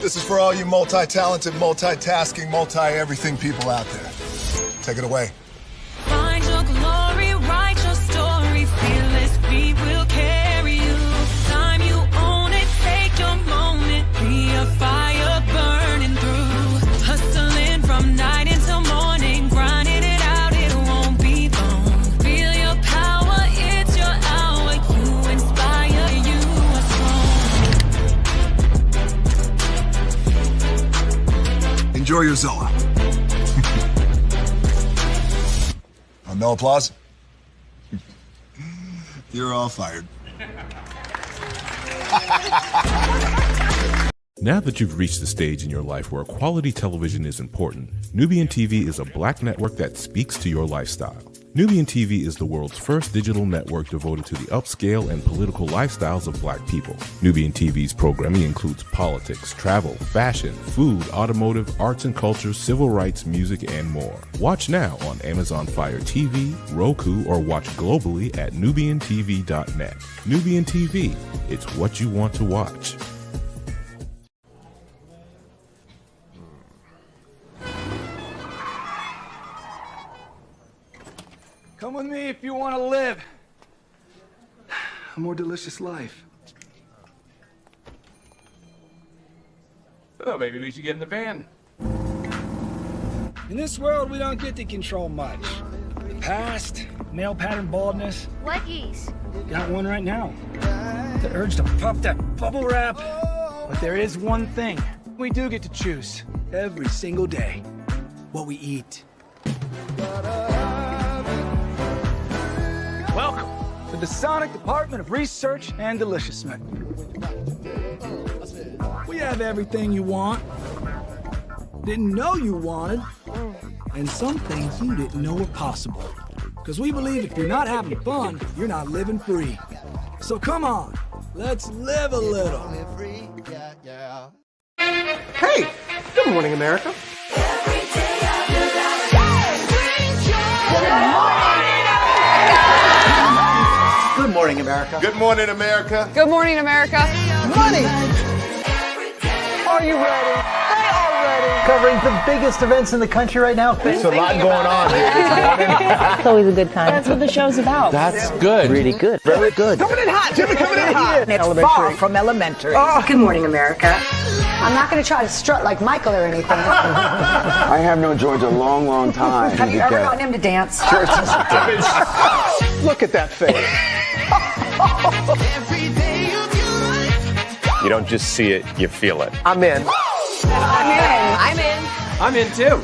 This is for all you multi-talented, multitasking, multi-everything people out there. Take it away. Find your glory, write your story, fearless, we will carry you. Time you own it, take your moment, be a fire burning through. Hustling from night until morning, grinding it out, it won't be long. Feel your power, it's your hour, you inspire, you are strong. Enjoy your Zola. No applause? You're all fired. Now that you've reached the stage in your life where quality television is important, Nubian TV is a black network that speaks to your lifestyle. Nubian TV is the world's first digital network devoted to the upscale and political lifestyles of black people. Nubian TV's programming includes politics, travel, fashion, food, automotive, arts and culture, civil rights, music, and more. Watch now on Amazon Fire TV, Roku, or watch globally at nubiantv.net. Nubian TV, it's what you want to watch. Come with me if you want to live a more delicious life. Oh, maybe we should get in the van. In this world, we don't get to control much. The past, male pattern baldness. What geese? Got one right now. The urge to puff that bubble wrap. But there is one thing we do get to choose every single day. What we eat. Welcome to the Sonic Department of Research and Deliciousment. We have everything you want, didn't know you wanted, and some things you didn't know were possible. Because we believe if you're not having fun, you're not living free. So come on, let's live a little. Hey, good morning, America. Good morning, America. Good morning, America. Good morning, America. Money! Are you ready? They are ready. Covering the biggest events in the country right now. There's a lot going on here. It's always a good time. That's what the show's about. That's good. Really good. Very good. Coming in hot, Jimmy, coming in hot. It's far from elementary. Good morning, America. I'm not going to try to strut like Michael or anything. I have known George a long, long time. Have you ever gotten him to dance? Look at that face. You don't just see it, you feel it. I'm in. I'm in. I'm in too.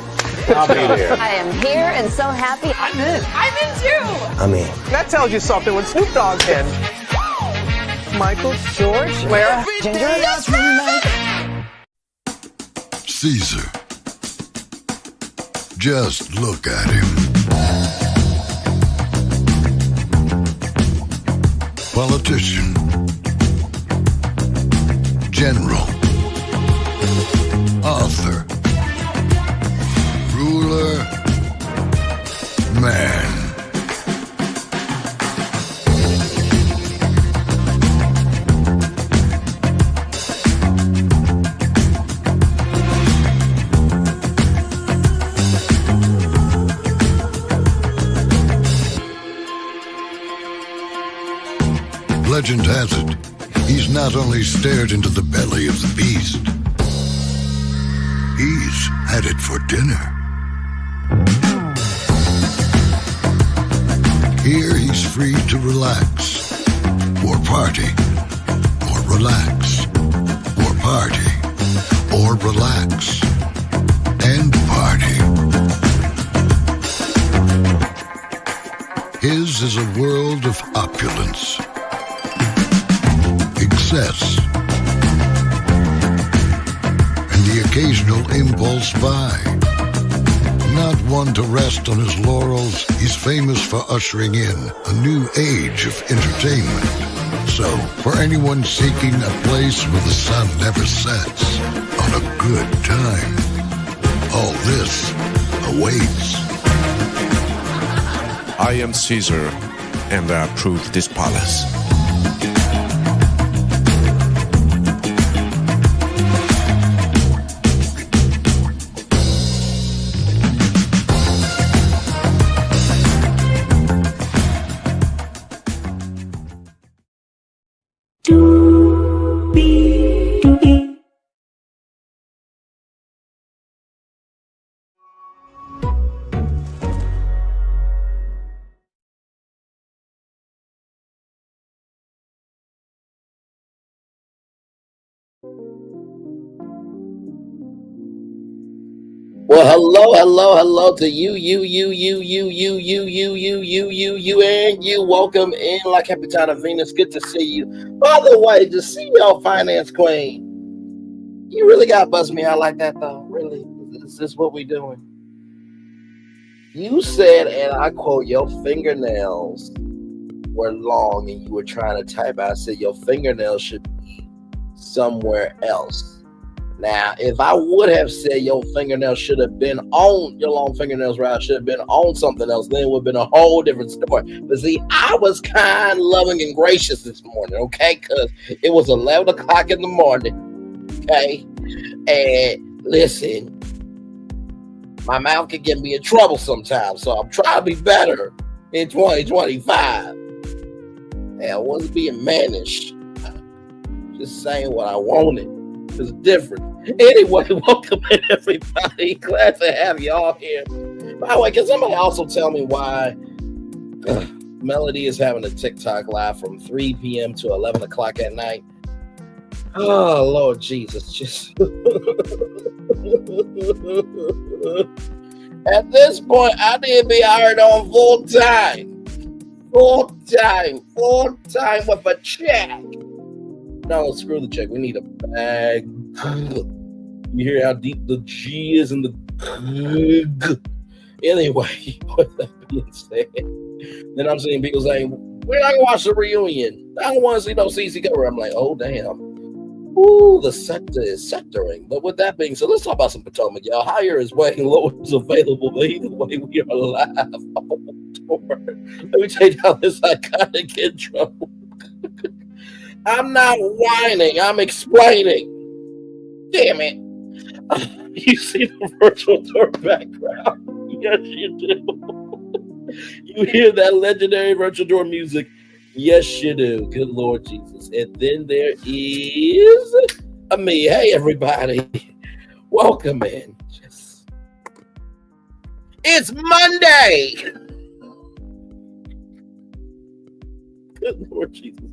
I'll be there. I am here and so happy. I'm in. I'm in too. I'm in. That tells you something when Snoop Dogg's in. Michael, George, Lara, Ginger. Caesar. Just look at him. Politician. General. Author. Ruler. Man. Legend has it, he's not only stared into the belly of the beast, he's had it for dinner. Here he's free to relax, or party, or relax, or party, or relax, and party. His is a world of opulence, excess, and the occasional impulse buy. Not one to rest on his laurels, he's famous for ushering in a new age of entertainment. So, for anyone seeking a place where the sun never sets on a good time, all this awaits. I am Caesar, and I approve this palace. Well, hello to you, and you. Welcome in, La Capitana Venus. Good to see you. By the way, to see your finance queen, you really got to bust me out like that, though. Really, is this what we doing? You said, and I quote, your fingernails were long, and you were trying to type out. I said your fingernails should be somewhere else. Now, if I would have said your fingernails should have been on, your long fingernails, right, should have been on something else, then it would have been a whole different story. But see, I was kind, loving, and gracious this morning, okay? Because it was 11 o'clock in the morning, okay? And listen, my mouth can get me in trouble sometimes, so I'm trying to be better in 2025. And I wasn't being mannish, just saying what I wanted. It's different. Anyway, welcome in, everybody. Glad to have y'all here. By the way, can somebody also tell me why Melody is having a TikTok live from 3 p.m. to 11 o'clock at night? Oh, Lord Jesus. Just at this point, I need to be hired on full time with a check. No, screw the check. We need a bag. You hear how deep the G is in the G. Anyway, with that being said, then I'm seeing people saying, we're not going to watch the reunion. I don't want to see no CC cover. I'm like, oh, damn. Ooh, the sector is sectoring. But with that being said, let's talk about some Potomac, y'all. Higher is way, lower is available. But either way, we are live on tour. Let me take down this iconic intro. I'm not whining. I'm explaining. Damn it. You see the virtual tour background? Yes, you do. You hear that legendary virtual tour music? Yes, you do. Good Lord Jesus. And then there is me. Hey, everybody. Welcome in. It's Monday. Good Lord Jesus.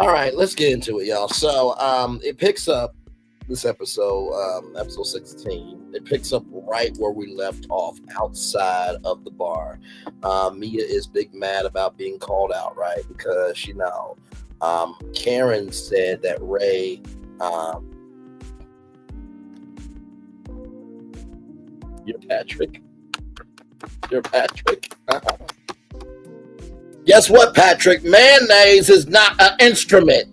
All right, let's get into it, y'all. So it picks up this episode, episode 16. It picks up right where we left off, outside of the bar. Mia is big mad about being called out, right? Because, you know, Karen said that Ray you're Patrick. Guess what, Patrick? Mayonnaise is not an instrument.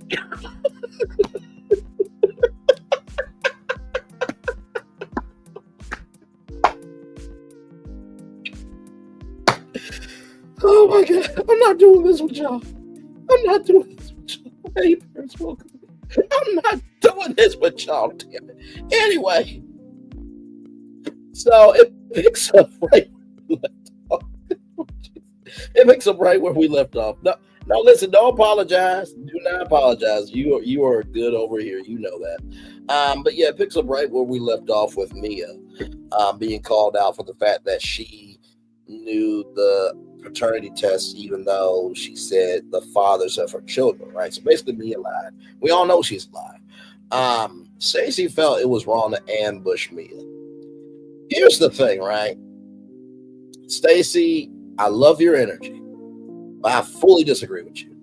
Oh my God. I'm not doing this with y'all. Hey, parents, welcome. I'm not doing this with y'all, damn it. Anyway, so it picks up right where we left off. It picks up right where we left off. No, listen, don't apologize. Do not apologize. You are good over here. You know that. But yeah, it picks up right where we left off with Mia being called out for the fact that she knew the paternity test, even though she said the fathers of her children, right? So basically Mia lied. We all know she's lied. Stacy felt it was wrong to ambush Mia. Here's the thing, right? Stacy, I love your energy, but I fully disagree with you.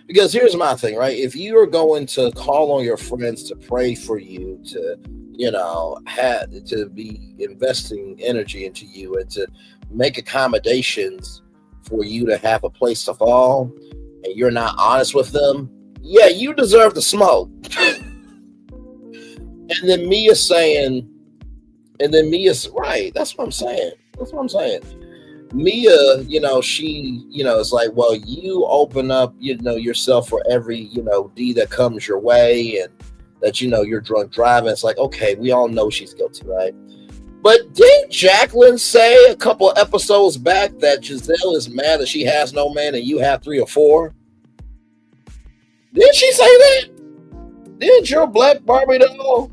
Because here's my thing, right? If you are going to call on your friends to pray for you, to, you know, to be investing energy into you and to make accommodations for you to have a place to fall, and you're not honest with them, yeah, you deserve to smoke. And then Mia's right. That's what I'm saying. Mia, you know, she, you know, it's like, well, you open up, you know, yourself for every, you know, D that comes your way, and that, you know, you're drunk driving. It's like, okay, we all know she's guilty, right? But didn't Jacqueline say a couple episodes back that Giselle is mad that she has no man and you have 3 or 4? Didn't she say that? Didn't your black Barbie doll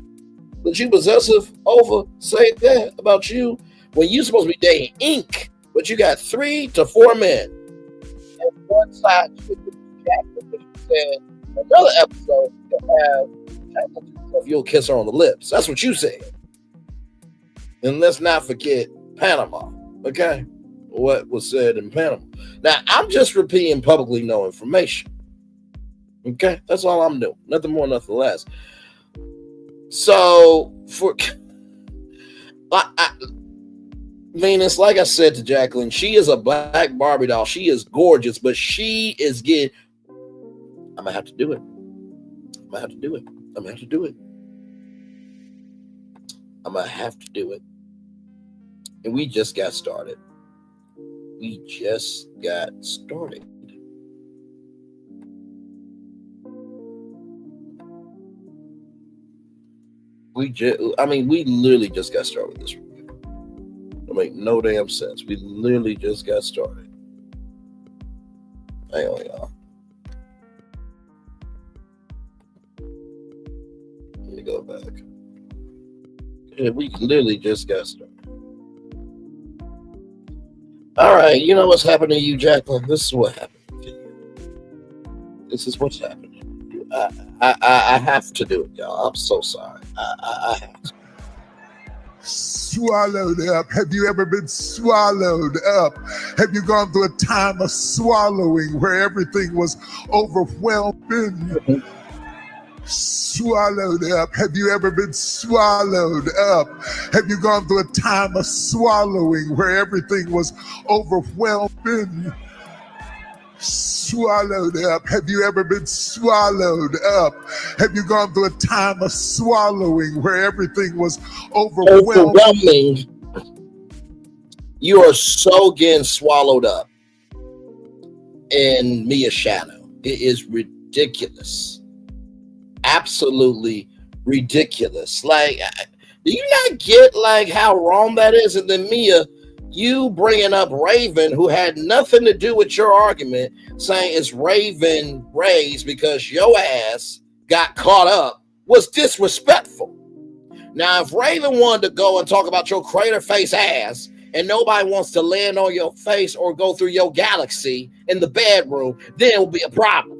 that you possessive over say that about you when you supposed to be dating Ink, but you got 3 to 4 men? And one side Jacqueline said another episode you'll have Jacqueline, you'll kiss her on the lips. That's what you said. And let's not forget Panama, okay? What was said in Panama. Now, I'm just repeating publicly known information. Okay? That's all I'm doing. Nothing more, nothing less. So, for Venus, like I said to Jacqueline, she is a black Barbie doll. She is gorgeous, but she is getting... I'm going to have to do it. I'm going to have to do it. I'm going to have to do it. I'm going to have to do it. And we just got started. We just got started. We literally just got started with this review. It make no damn sense. We literally just got started. Hang on, y'all. Let me go back. Yeah, we literally just got started. All right, you know what's happening to you, Jacqueline? This is what happened to you. This is what's happening to you. I have to do it, y'all. I'm so sorry. I have to. Swallowed up. Have you ever been swallowed up? Have you gone through a time of swallowing where everything was overwhelming? Swallowed up. Have you ever been swallowed up? Have you gone through a time of swallowing where everything was overwhelming? Swallowed up. Have you ever been swallowed up? Have you gone through a time of swallowing where everything was overwhelming? You are so getting swallowed up in Mia's shadow. It is ridiculous. Absolutely ridiculous. Like, do you not get like how wrong that is? And then Mia, you bringing up Raven, who had nothing to do with your argument, saying it's Raven raised because your ass got caught up, was disrespectful. Now, if Raven wanted to go and talk about your crater face ass and nobody wants to land on your face or go through your galaxy in the bedroom, then it will be a problem.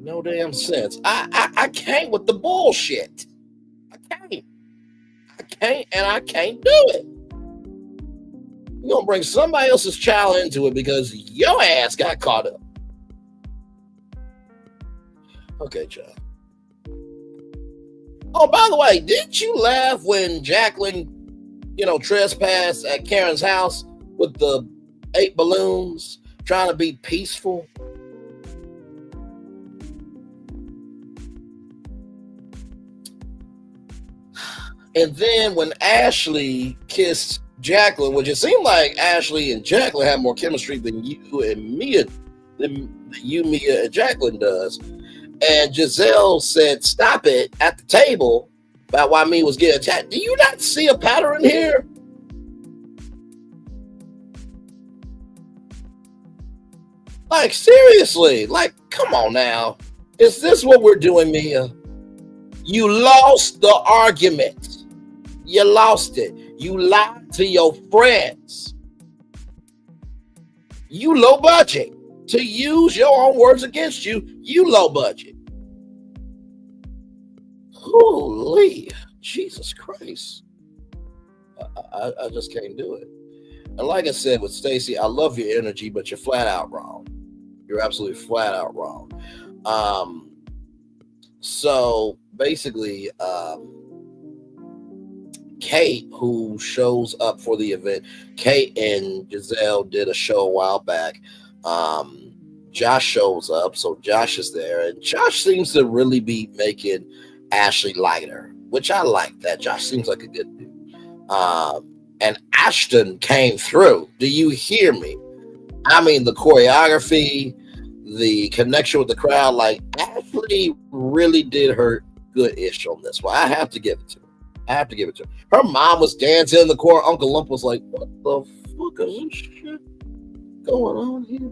No damn sense. I can't with the bullshit. I can't, and I can't do it. You're gonna bring somebody else's child into it because your ass got caught up. Okay, child. Oh, by the way, didn't you laugh when Jacqueline, trespassed at Karen's house with the 8 balloons, trying to be peaceful? And then when Ashley kissed Jacqueline, which it seemed like Ashley and Jacqueline have more chemistry than you, Mia, and Jacqueline does. And Giselle said, "Stop it," at the table about why Mia was getting attacked. Do you not see a pattern here? Like, seriously, like, come on now. Is this what we're doing, Mia? You lost the argument. You lost it. You lied to your friends. You low budget. To use your own words against you, you low budget. Holy Jesus Christ. I just can't do it. And like I said with Stacy, I love your energy, but you're flat out wrong. You're absolutely flat out wrong. So basically, Kate, who shows up for the event, Kate and Giselle did a show a while back. Josh shows up, so Josh is there, and Josh seems to really be making Ashley lighter, which I like that. Josh seems like a good dude. And Ashton came through. Do you hear me? I mean, the choreography, the connection with the crowd, like Ashley really did her good-ish on this one. I have to give it to her. Her mom was dancing in the corner. Uncle Lump was like, "What the fuck is this shit going on here?"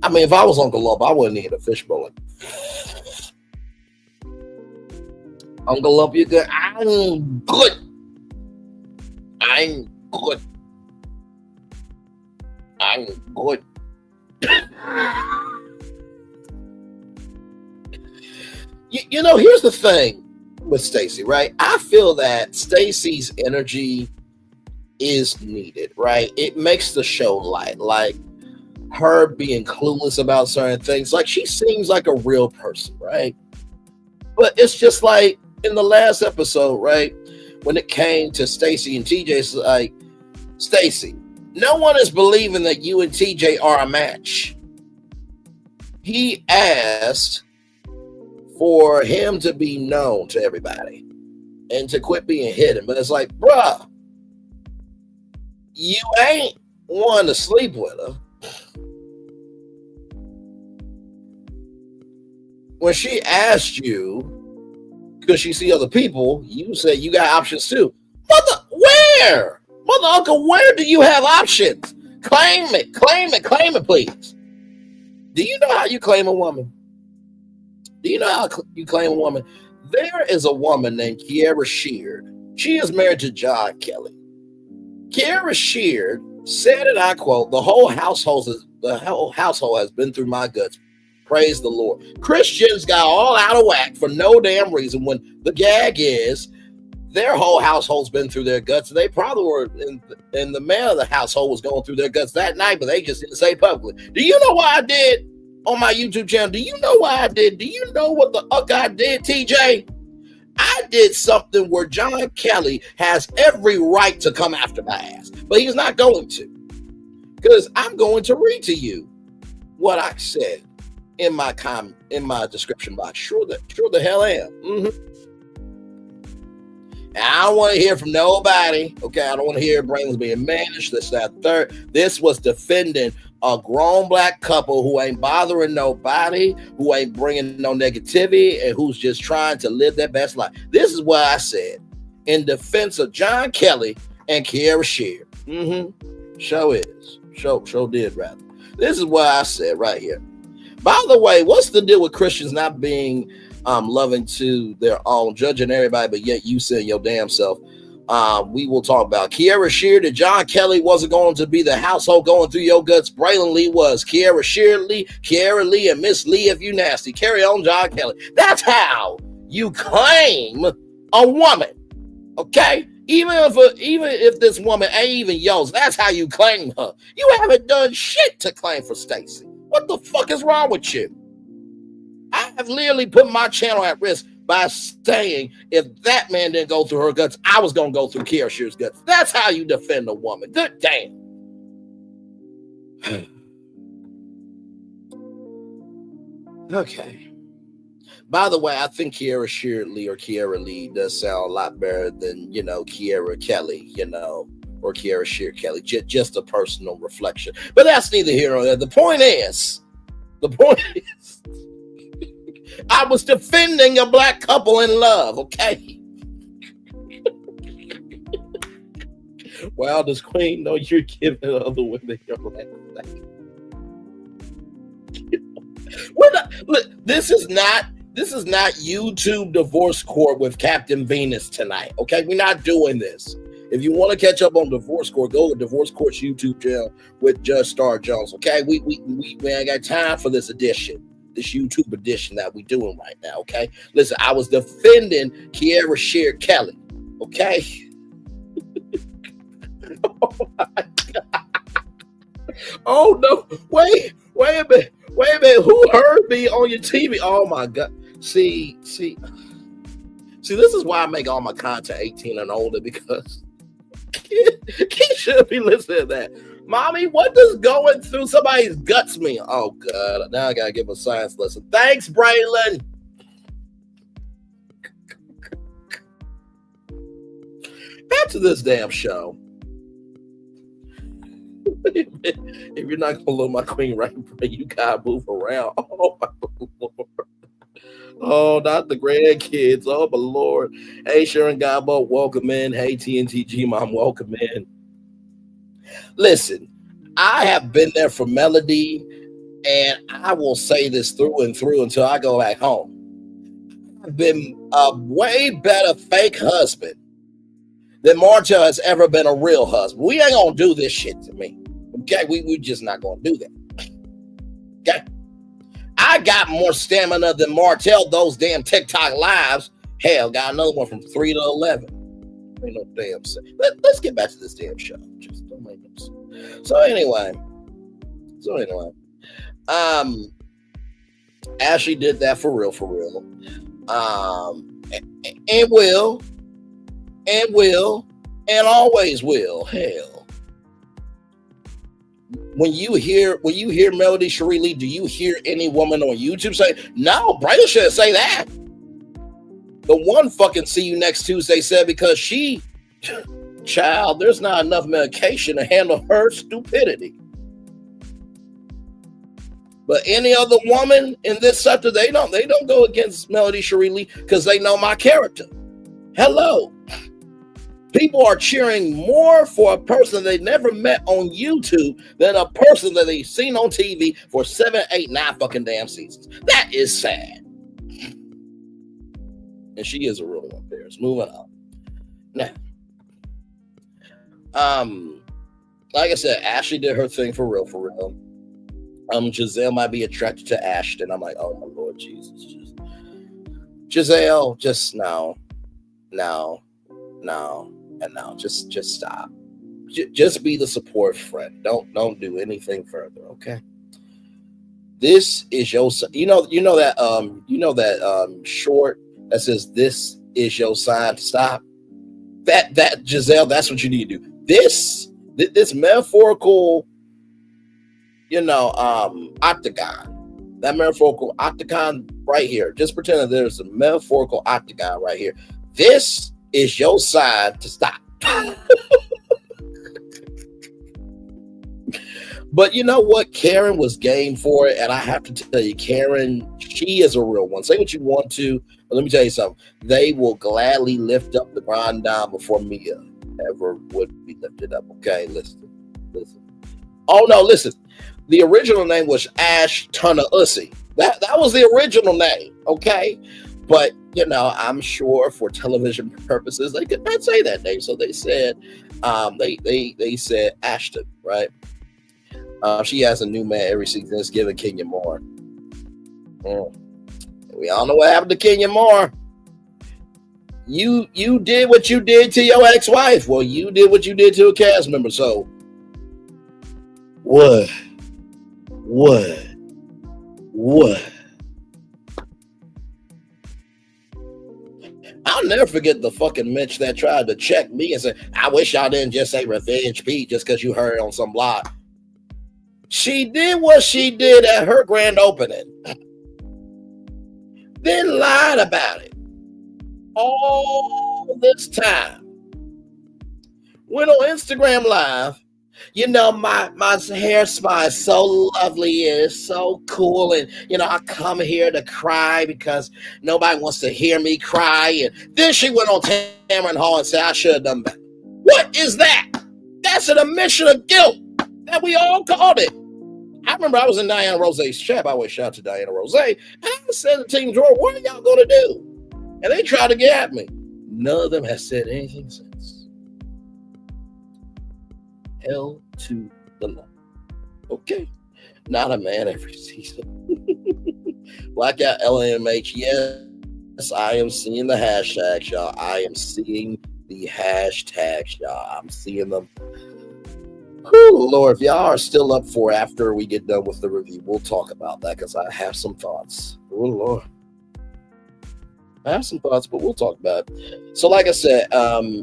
I mean, if I was Uncle Lump, I wouldn't need a fishbowl. Like, Uncle Lump, you good? I'm good. You know, here's the thing with Stacy, right? I feel that Stacy's energy is needed, right? It makes the show light. Like her being clueless about certain things. Like she seems like a real person, right? But it's just like in the last episode, right? When it came to Stacy and TJ, it's like, Stacy, no one is believing that you and TJ are a match. He asked for him to be known to everybody and to quit being hidden. But it's like, bruh, you ain't one to sleep with her. When she asked you, because she see other people, you said you got options too. Where? Mother Uncle, where do you have options? Claim it, please. Do you know how you claim a woman? Do you know how you claim a woman? There is a woman named Keiara Sheard. She is married to John Kelly. Keiara Sheard said, and I quote, the whole household has been through my guts. Praise the Lord. Christians got all out of whack for no damn reason when the gag is their whole household's been through their guts. They probably were in the man of the household was going through their guts that night, but they just didn't say publicly. Do you know what I did on my YouTube channel? Do you know what I did? Do you know what the fuck I did, TJ? I did something where John Kelly has every right to come after my ass, but he's not going to. Because I'm going to read to you what I said in my description box. Sure the hell am. Mm-hmm. And I don't want to hear from nobody. Okay, I don't want to hear brains being managed. This, that, third. This was defending a grown black couple who ain't bothering nobody, who ain't bringing no negativity, and who's just trying to live their best life. This is what I said in defense of John Kelly and Keiara Sheard. Mm-hmm. Show is. Show did, rather. This is what I said right here. By the way, what's the deal with Christians not being loving to their own, judging everybody, but yet you saying your damn self? We will talk about Keiara Sheard and John Kelly wasn't going to be the household going through your guts. Braylon Lee was. Keiara Sheard Lee, Keiara Lee, and Miss Lee if you nasty. Carry on, John Kelly. That's how you claim a woman. Okay? Even if this woman ain't even yours, that's how you claim her. You haven't done shit to claim for Stacy. What the fuck is wrong with you? I have literally put my channel at risk by saying if that man didn't go through her guts, I was going to go through Keiara Sheard's guts. That's how you defend a woman. Good damn. Okay. By the way, I think Keiara Sheard Lee or Keiara Lee does sound a lot better than, Keiara Kelly, or Keiara Sheard Kelly. Just a personal reflection. But that's neither here nor there. The point is, I was defending a black couple in love, okay? Well, does Queen know you're giving other women your right? Look, this is not YouTube divorce court with Captain Venus tonight, okay? We're not doing this. If you want to catch up on divorce court, go to divorce court's YouTube channel with Judge Star Jones, okay? We ain't got time for this edition. This YouTube edition that we doing right now, okay? Listen, I was defending Keiara Sheard Kelly, okay? Oh my God. Oh no, wait a minute. Who heard me on your TV? Oh my God. See, this is why I make all my content 18 and older, because kids should be listening to that. Mommy, what does going through somebody's guts mean? Oh, God. Now I got to give a science lesson. Thanks, Braylon. Back to this damn show. If you're not going to love my queen right, you got to move around. Oh, my Lord. Oh, not the grandkids. Oh, my Lord. Hey, Sharon Gabo, welcome in. Hey, TNTG Mom, welcome in. Listen, I have been there for Melody, and I will say this through and through until I go back home. I've been a way better fake husband than Martell has ever been a real husband. We ain't gonna do this shit to me. Okay, we just not gonna do that. Okay, I I got more stamina than Martell. Those damn TikTok lives. Hell, got another one from 3 to 11. Ain't no damn sense. Let's get back to this damn show. Just don't make no sense. So anyway, Ashley did that for real, and will, and always will. Hell, when you hear Melody Cherie Lee, do you hear any woman on YouTube say, "No, Brian shouldn't say that"? The one fucking See You Next Tuesday said because she, child, there's not enough medication to handle her stupidity. But any other woman in this sector, they don't go against Melody Cherie Lee because they know my character. Hello. People are cheering more for a person they never met on YouTube than a person that they've seen on TV for 7, 8, 9 fucking damn seasons. That is sad. And she is a real one, Bears. Moving on. Now, like I said, Ashley did her thing for real. Giselle might be attracted to Ashton. I'm like, oh my Lord Jesus. Giselle, just no. Just stop. Just be the support friend. Don't do anything further, okay? This is your, you know that short that says this is your sign to stop. That Giselle, that's what you need to do. This metaphorical, octagon. That metaphorical octagon right here. Just pretend that there's a metaphorical octagon right here. This is your sign to stop. But you know what? Karen was game for it, and I have to tell you, Karen, she is a real one. Say what you want to, but let me tell you something. They will gladly lift up the grind down before Mia ever would be lifted up. Okay, listen. Oh no, listen. The original name was Ash Tunna Ussy. That was the original name. Okay, but I'm sure for television purposes they could not say that name, so they said they said Ashton, right? She has a new man every season. It's giving Kenya Moore. We all know what happened to Kenya Moore. You did what you did to your ex-wife. Well, you did what you did to a cast member. So what? I'll never forget the fucking Mitch that tried to check me and say, I wish y'all didn't just say Revenge Pete just because you heard it on some blog. She did what she did at her grand opening. Then lied about it. All this time. Went on Instagram Live. My hair spa is so lovely and it's so cool. And, I come here to cry because nobody wants to hear me cry. And then she went on Tamron Hall and said, I should have done better. What is that? That's an admission of guilt that we all called it. I remember I was in Diana Rose's chat. I always shout to Diana Rose. And I said to Team Drawer, what are y'all going to do? And they tried to get at me. None of them has said anything since. Hell to the law. Okay. Not a man every season. Blackout LMH. Yes, I am seeing the hashtags, y'all. I am seeing the hashtags, y'all. I'm seeing them. Whew, Lord, if y'all are still up for after we get done with the review, we'll talk about that because I have some thoughts. Oh, Lord. I have some thoughts, but we'll talk about it. So, like I said,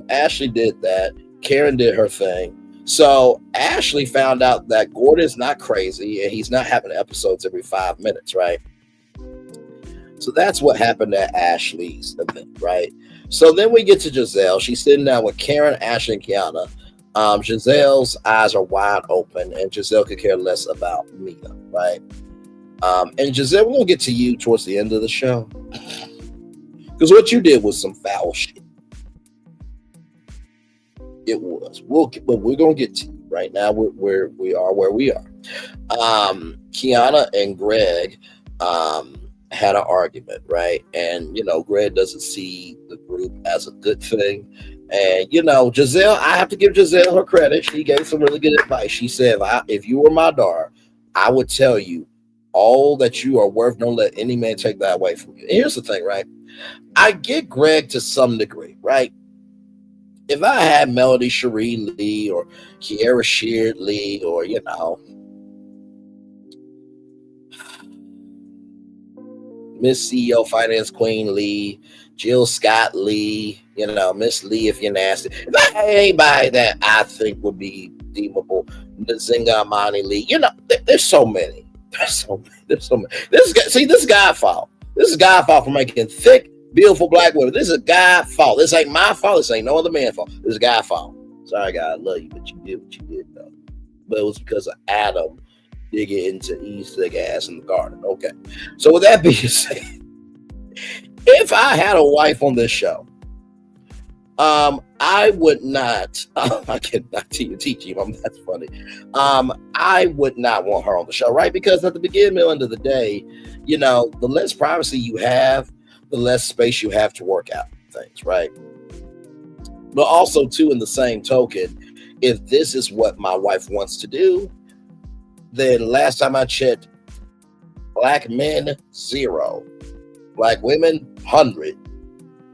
Ashley did that. Karen did her thing. So Ashley found out that Gordon's not crazy and he's not having episodes every 5 minutes, right? So that's what happened at Ashley's event, right? So then we get to Giselle. She's sitting down with Karen, Ashley, and Keiara. Giselle's eyes are wide open and Giselle could care less about Mia, right? And Giselle, we're going to get to you towards the end of the show. Because what you did was some foul shit. It was. But we're gonna get to you right now. Where we are. Keiara and Greg had an argument, right? And Greg doesn't see the group as a good thing. And Giselle, I have to give Giselle her credit. She gave some really good advice. She said, if you were my daughter, I would tell you all that you are worth. Don't let any man take that away from you. And here's the thing, right? I get Greg to some degree, right? If I had Melody Cherie Lee or Keiara Sheard Lee or, you know, Miss CEO Finance Queen Lee, Jill Scott Lee, you know, Miss Lee if you're nasty. If I had anybody that I think would be deemable, Nzinga Amani Lee, you know, there's so many. There's so many. This is God's fault. This is God's fault for making thick, beautiful black women. This is God's fault. This ain't my fault. This ain't no other man's fault. This is God's fault. Sorry, God, I love you, but you did what you did, though. But it was because of Adam digging into Eve's thick ass in the garden. Okay. So with that being said, if I had a wife on this show, I would not. I cannot teach you. That's funny. I would not want her on the show, right? Because at the beginning and end of the day, you know, the less privacy you have, the less space you have to work out things, right? But also, too, in the same token, if this is what my wife wants to do, then last time I checked, black men 0, black women 100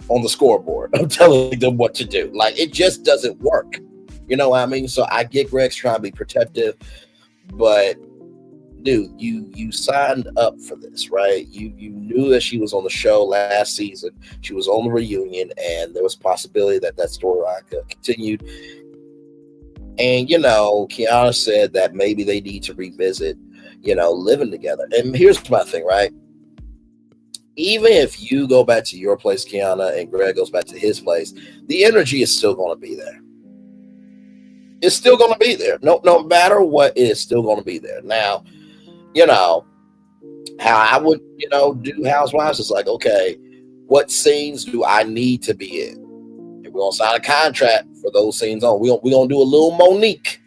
on the scoreboard. I'm telling them what to do. Like, it just doesn't work. You know what I mean? So I get Greg's trying to be protective, but dude, you signed up for this, right? You knew that she was on the show last season. She was on the reunion, and there was a possibility that storyline could continue. And, you know, Keiara said that maybe they need to revisit, you know, living together. And here's my thing, right? Even if you go back to your place, Keiara, and Greg goes back to his place, the energy is still going to be there. It's still going to be there. No matter what, it is still going to be there. Now, you know, how I would, you know, do Housewives is like, okay, what scenes do I need to be in? We're going to sign a contract for those scenes on. We're going to do a little Monique.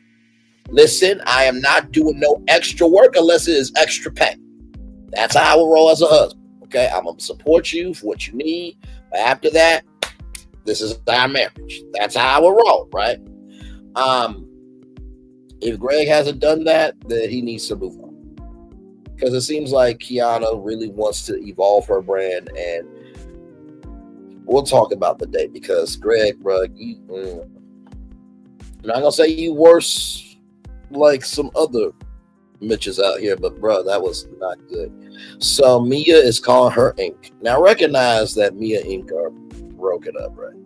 Listen, I am not doing no extra work unless it is extra pay. That's how I will roll as a husband. Okay, I'm going to support you for what you need. But after that, this is our marriage. That's how I will roll, right? If Greg hasn't done that, then he needs to move on. Because it seems like Keiara really wants to evolve her brand, and we'll talk about the date because Greg, bro, I'm not gonna say you worse like some other Mitches out here, but bro, that was not good. So Mia is calling her Ink. Now recognize that Mia and Ink are broken up, right?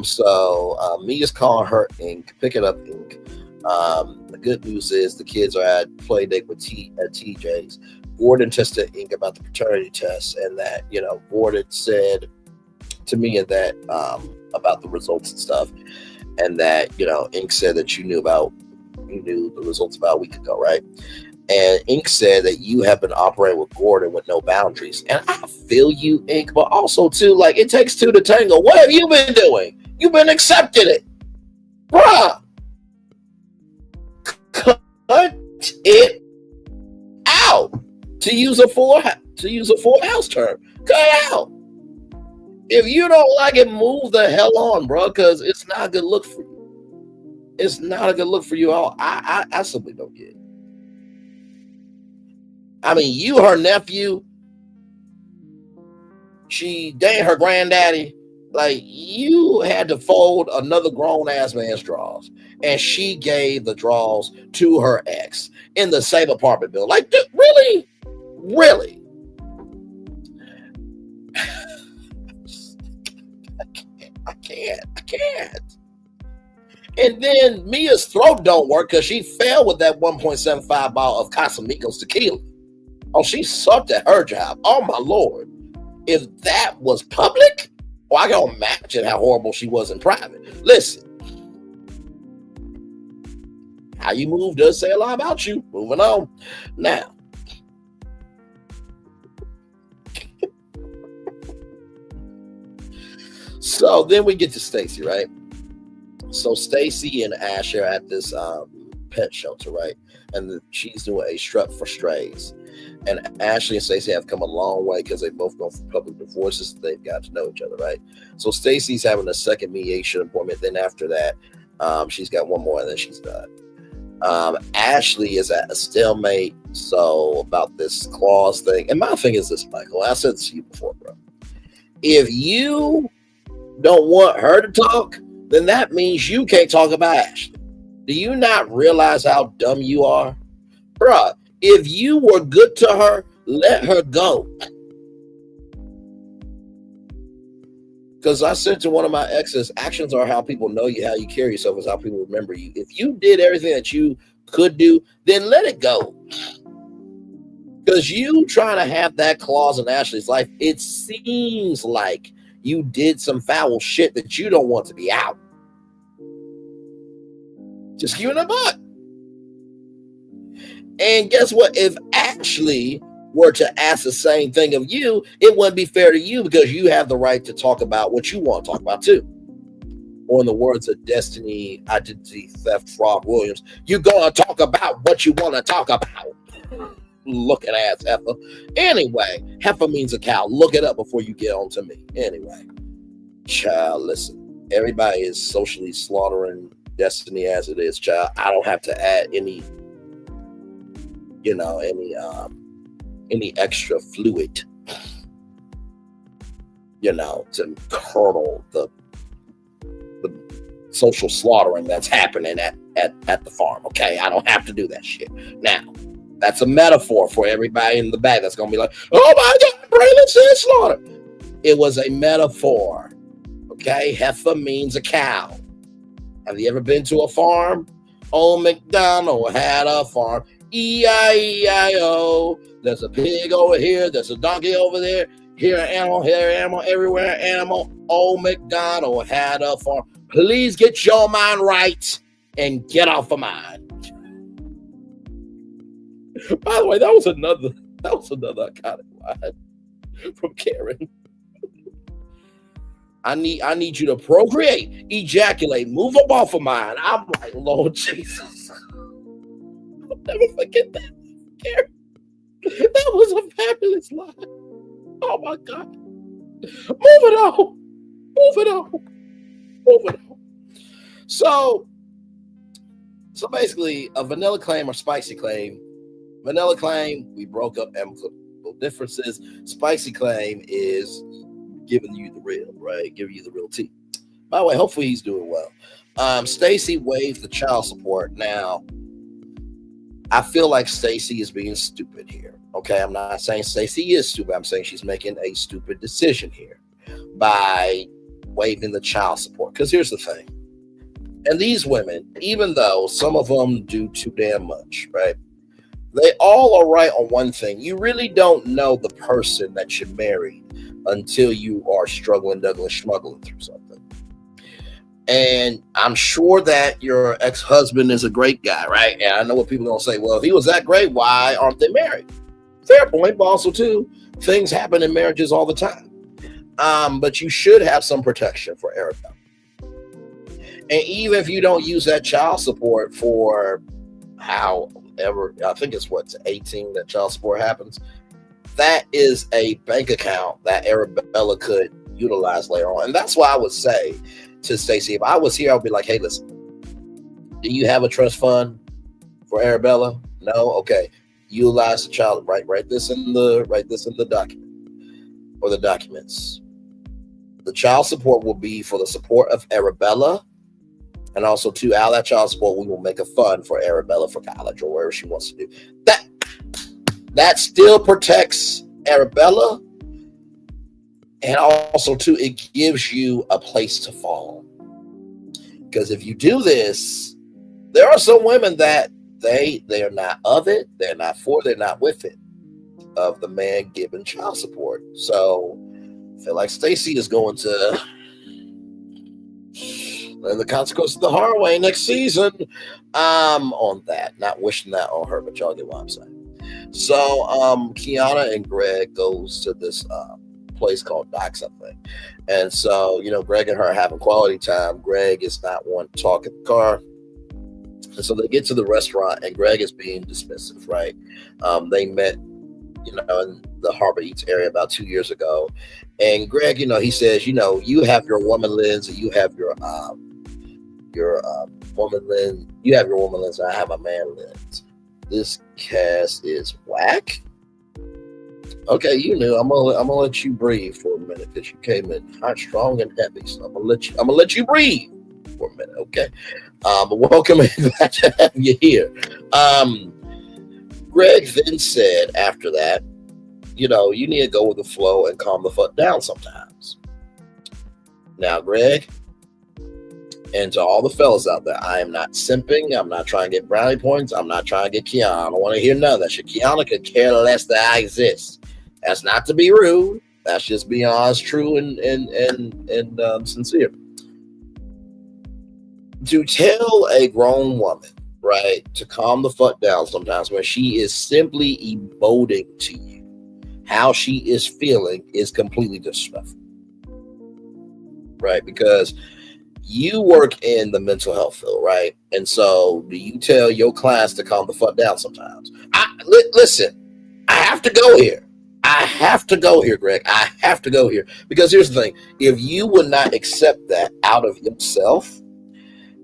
So Mia's calling her Ink. Pick it up, Ink. The good news is the kids are at play date with at TJ's. Gordon tested Ink about the paternity test, and that, you know, Gordon said to Mia that about the results and stuff, and that, you know, Ink said that you knew the results about a week ago, right? And Ink said that you have been operating with Gordon with no boundaries. And I feel you, Ink, but also too, like, it takes two to tango. What have you been doing? You've been accepting it, bruh. Cut it out. To use a full house term, cut it out. If you don't like it, move the hell on, bro, because it's not a good look for you. It's not a good look for you at all. I simply don't get it. I mean, you, her nephew, she dated her granddaddy. Like, you had to fold another grown-ass man's drawers, and she gave the drawers to her ex in the same apartment building. Like, dude, really? Really? I can't. And then Mia's throat don't work because she fell with that 1.75 bottle of Casamigos tequila. Oh, she sucked at her job. Oh, my Lord. If that was public, I can imagine how horrible she was in private. Listen. How you move does say a lot about you. Moving on. Now. So then we get to Stacy, right? So Stacy and Ash are at this pet shelter, right? And she's doing a strut for strays. And Ashley and Stacy have come a long way because they both gone through public divorces. They've got to know each other, right? So Stacy's having a second mediation appointment. Then after that, she's got one more and then she's done. Ashley is at a stalemate. So about this clause thing, and my thing is this, Michael. I said this to you before, bro. If you don't want her to talk, then that means you can't talk about Ashley. Do you not realize how dumb you are? Bruh, if you were good to her, let her go. Because I said to one of my exes, actions are how people know you, how you carry yourself is how people remember you. If you did everything that you could do, then let it go. Because you trying to have that clause in Ashley's life, it seems like you did some foul shit that you don't want to be out. Just give it a butt. And guess what? If Ashley were to ask the same thing of you, it wouldn't be fair to you because you have the right to talk about what you want to talk about too. Or in the words of Destiny Identity Theft Frog Williams, you're going to talk about what you want to talk about. Looking ass heifer. Anyway, heifer means a cow. Look it up before you get on to me. Anyway, child, listen. Everybody is socially slaughtering Destiny as it is, child. I don't have to add any extra fluid, to kernel the social slaughtering that's happening at the farm. Okay, I don't have to do that shit. Now, that's a metaphor for everybody in the back that's gonna be like, "Oh my God, Braylon said slaughter." It was a metaphor. Okay, heifer means a cow. Have you ever been to a farm? Old MacDonald had a farm. E-I-E-I-O. There's a pig over here. There's a donkey over there. Here an animal, here an animal, everywhere an animal. Old MacDonald had a farm. Please get your mind right and get off of mine. By the way, that was another iconic line from Karen. I need you to procreate, ejaculate, move up off of mine. I'm like, Lord Jesus. I'll never forget that. Karen. That was a fabulous line. Oh my God. Move it on. Move it on. Move it on. So basically, a vanilla claim or spicy claim. Vanilla claim, we broke up amicable differences. Spicy claim is giving you the real, right? Giving you the real tea. By the way, hopefully he's doing well. Stacy waived the child support. Now, I feel like Stacy is being stupid here. Okay, I'm not saying Stacy is stupid. I'm saying she's making a stupid decision here by waiving the child support. Because here's the thing. And these women, even though some of them do too damn much, right? They all are right on one thing. You really don't know the person that you married until you are struggling, smuggling through something. And I'm sure that your ex-husband is a great guy, right? And I know what people are going to say. Well, if he was that great, why aren't they married? Fair point, but also, too, things happen in marriages all the time. But you should have some protection for Arabella. And even if you don't use that child support for however, I think it's 18 that child support happens. That is a bank account that Arabella could utilize later on. And that's why I would say to Stacy, if I was here, I would be like, hey, listen, do you have a trust fund for Arabella? No? Okay. Utilize the child, write this in the document or the documents. The child support will be for the support of Arabella. And also, to out that child support, we will make a fund for Arabella for college or wherever she wants to do. That still protects Arabella. And also, too, it gives you a place to fall. Because if you do this, there are some women that they are not of it, they're not for, they're not with it, of the man giving child support. So I feel like Stacy is going to learn the consequences the hard way next season. On that, not wishing that on her, but y'all get what I'm saying. So Keiara and Greg goes to this place called Doc's, I think. And so, Greg and her are having quality time. Greg is not one to talk in the car. And so they get to the restaurant and Greg is being dismissive, right? They met, in the Harbor Eats area about 2 years ago. And Greg, he says, you have your woman Liz and you have your your woman lens. You have your woman lens. I have a man lens. This cast is whack. Okay, you knew. I'm gonna let you breathe for a minute because you came in hot, strong, and heavy. So I'm gonna let you breathe for a minute. Okay. But welcome and glad to have you here. Greg then said after that, you need to go with the flow and calm the fuck down sometimes. Now, Greg, and to all the fellas out there, I am not simping. I'm not trying to get brownie points. I'm not trying to get Keiara. I don't want to hear none of that shit. Keiara could care less that I exist. That's not to be rude. That's just being honest, true, and sincere. To tell a grown woman, right, to calm the fuck down sometimes when she is simply emoting to you how she is feeling is completely disrespectful. Right? Because you work in the mental health field, right? And so do you tell your clients to calm the fuck down sometimes? Listen, I have to go here. Greg. I have to go here. Because here's the thing. If you would not accept that out of yourself,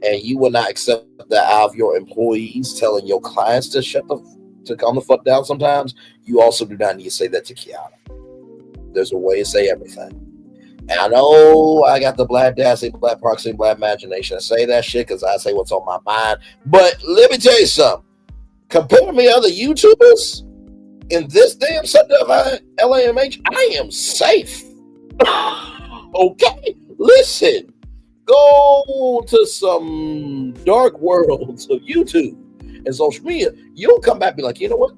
and you will not accept that out of your employees telling your clients to calm the fuck down sometimes, you also do not need to say that to Keiara. There's a way to say everything. And I know I got the black dancing, black proxy, black imagination to say that shit because I say what's on my mind. But let me tell you something. Compared to me other YouTubers in this damn LAMH, I am safe. Okay? Listen. Go to some dark worlds of YouTube and social media. You'll come back and be like, you know what?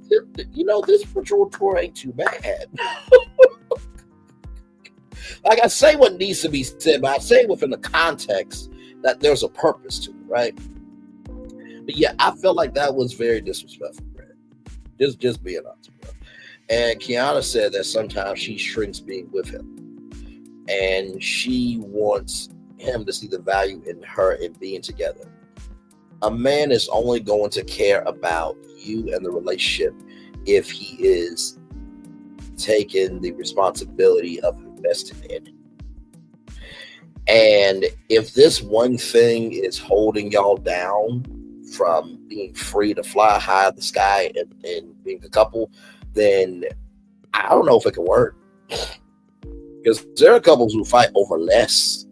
This virtual tour ain't too bad. Like I say what needs to be said, but I say it within the context that there's a purpose to it, right? But yeah, I felt like that was very disrespectful, right? Just being honest, bro. And Keiara said that sometimes she shrinks being with him. And she wants him to see the value in her and being together. A man is only going to care about you and the relationship if he is taking the responsibility of investing in it. And if this one thing is holding y'all down from being free to fly high in the sky and being a couple, then I don't know if it can work. Because there are couples who fight over less.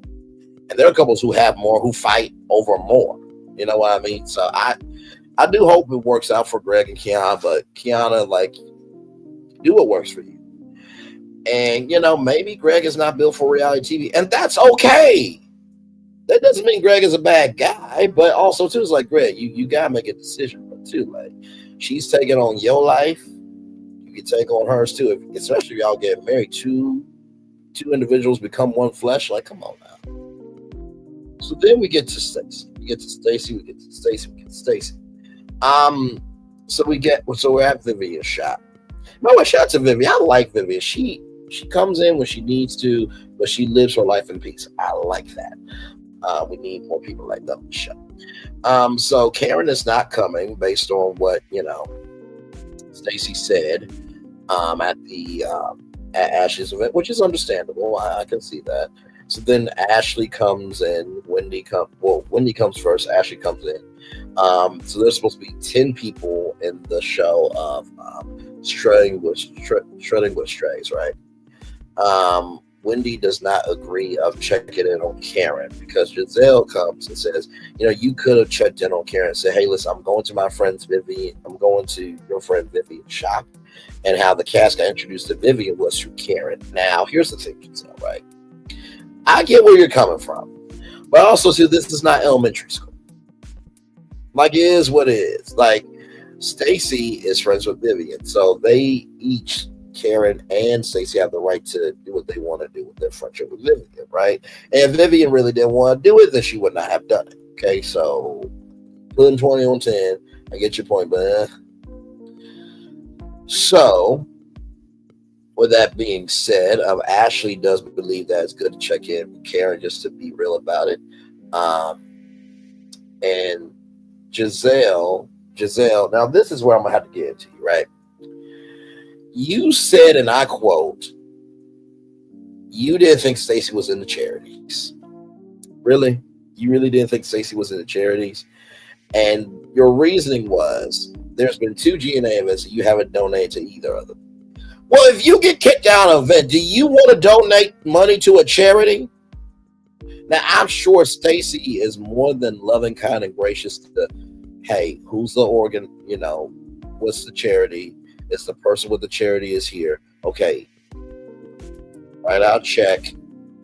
And there are couples who have more who fight over more. You know what I mean? So I do hope it works out for Greg and Keiara, but Keiara, like, do what works for you. And, maybe Greg is not built for reality TV, and that's okay. That doesn't mean Greg is a bad guy, but also, too, it's like, Greg, you got to make a decision, but too, like, she's taking on your life. You can take on hers, too, especially if y'all get married. Two individuals become one flesh. Like, come on now. So then we get to Stacy. So we're at Vivian's shop. No, I shout out to Vivian. I like Vivian. She comes in when she needs to, but she lives her life in peace. I like that. We need more people like that on the show. So Karen is not coming based on what Stacy said at Ashley's event, which is understandable. I can see that. So then Ashley comes in. Wendy comes first. Ashley comes in. So there's supposed to be 10 people in the show of shredding with strays, right? Wendy does not agree of checking in on Karen because Giselle comes and says, you could have checked in on Karen and said, hey, listen, I'm going to my friend's Vivian. I'm going to your friend Vivian's shop. And how the cast got introduced to Vivian was through Karen. Now, here's the thing, Giselle, right? I get where you're coming from, but also see this is not elementary school. Like, it is what it is. Like, Stacy is friends with Vivian, so they each, Karen and Stacy, have the right to do what they want to do with their friendship with Vivian, right? And if Vivian really didn't want to do it, then she would not have done it. Okay, so putting 20 on 10, I get your point, but So, with that being said, Ashley does believe that it's good to check in with Karen just to be real about it. And Giselle, now this is where I'm going to have to get into you, right? You said, and I quote, you didn't think Stacy was in the charities. Really? You really didn't think Stacy was in the charities, and your reasoning was there's been 2 GNA events that you haven't donated to either of them. Well, if you get kicked out of an event, do you want to donate money to a charity? Now, I'm sure Stacy is more than loving, kind, and gracious to, hey, who's the organ? You know, what's the charity? It's the person with the charity is here. Okay, write out a check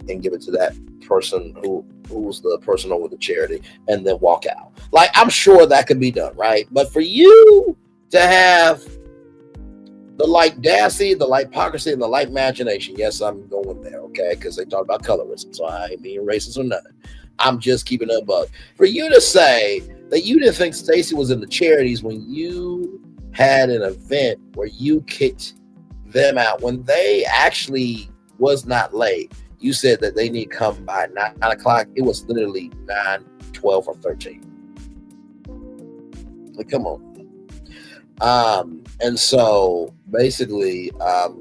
and give it to that person who's the person over the charity, and then walk out. Like, I'm sure that could be done, right? But for you to have the light audacity, the light hypocrisy, and the light imagination, yes, I'm going there, okay? Because they talk about colorism, so I ain't being racist or nothing. I'm just keeping it a bug. For you to say that you didn't think Stacy was in the charities when you had an event where you kicked them out, when they actually was not late, you said that they need to come by 9 o'clock. It was literally 9, 12, or 13. Like, come on. And so basically,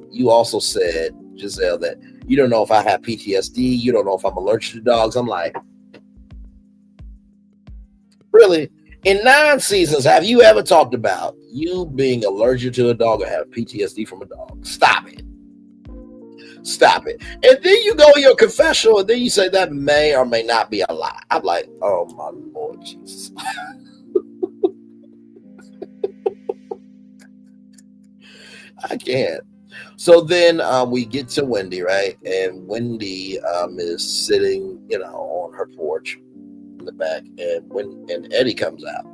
you also said, Giselle, that you don't know if I have PTSD. You don't know if I'm allergic to dogs. I'm like, really? In 9 seasons, have you ever talked about you being allergic to a dog or have PTSD from a dog? Stop it. Stop it. And then you go in your confessional and then you say that may or may not be a lie. I'm like, oh my Lord Jesus. I can't. So then we get to Wendy, right? And Wendy is sitting, you know, on her porch in the back, and Eddie comes out.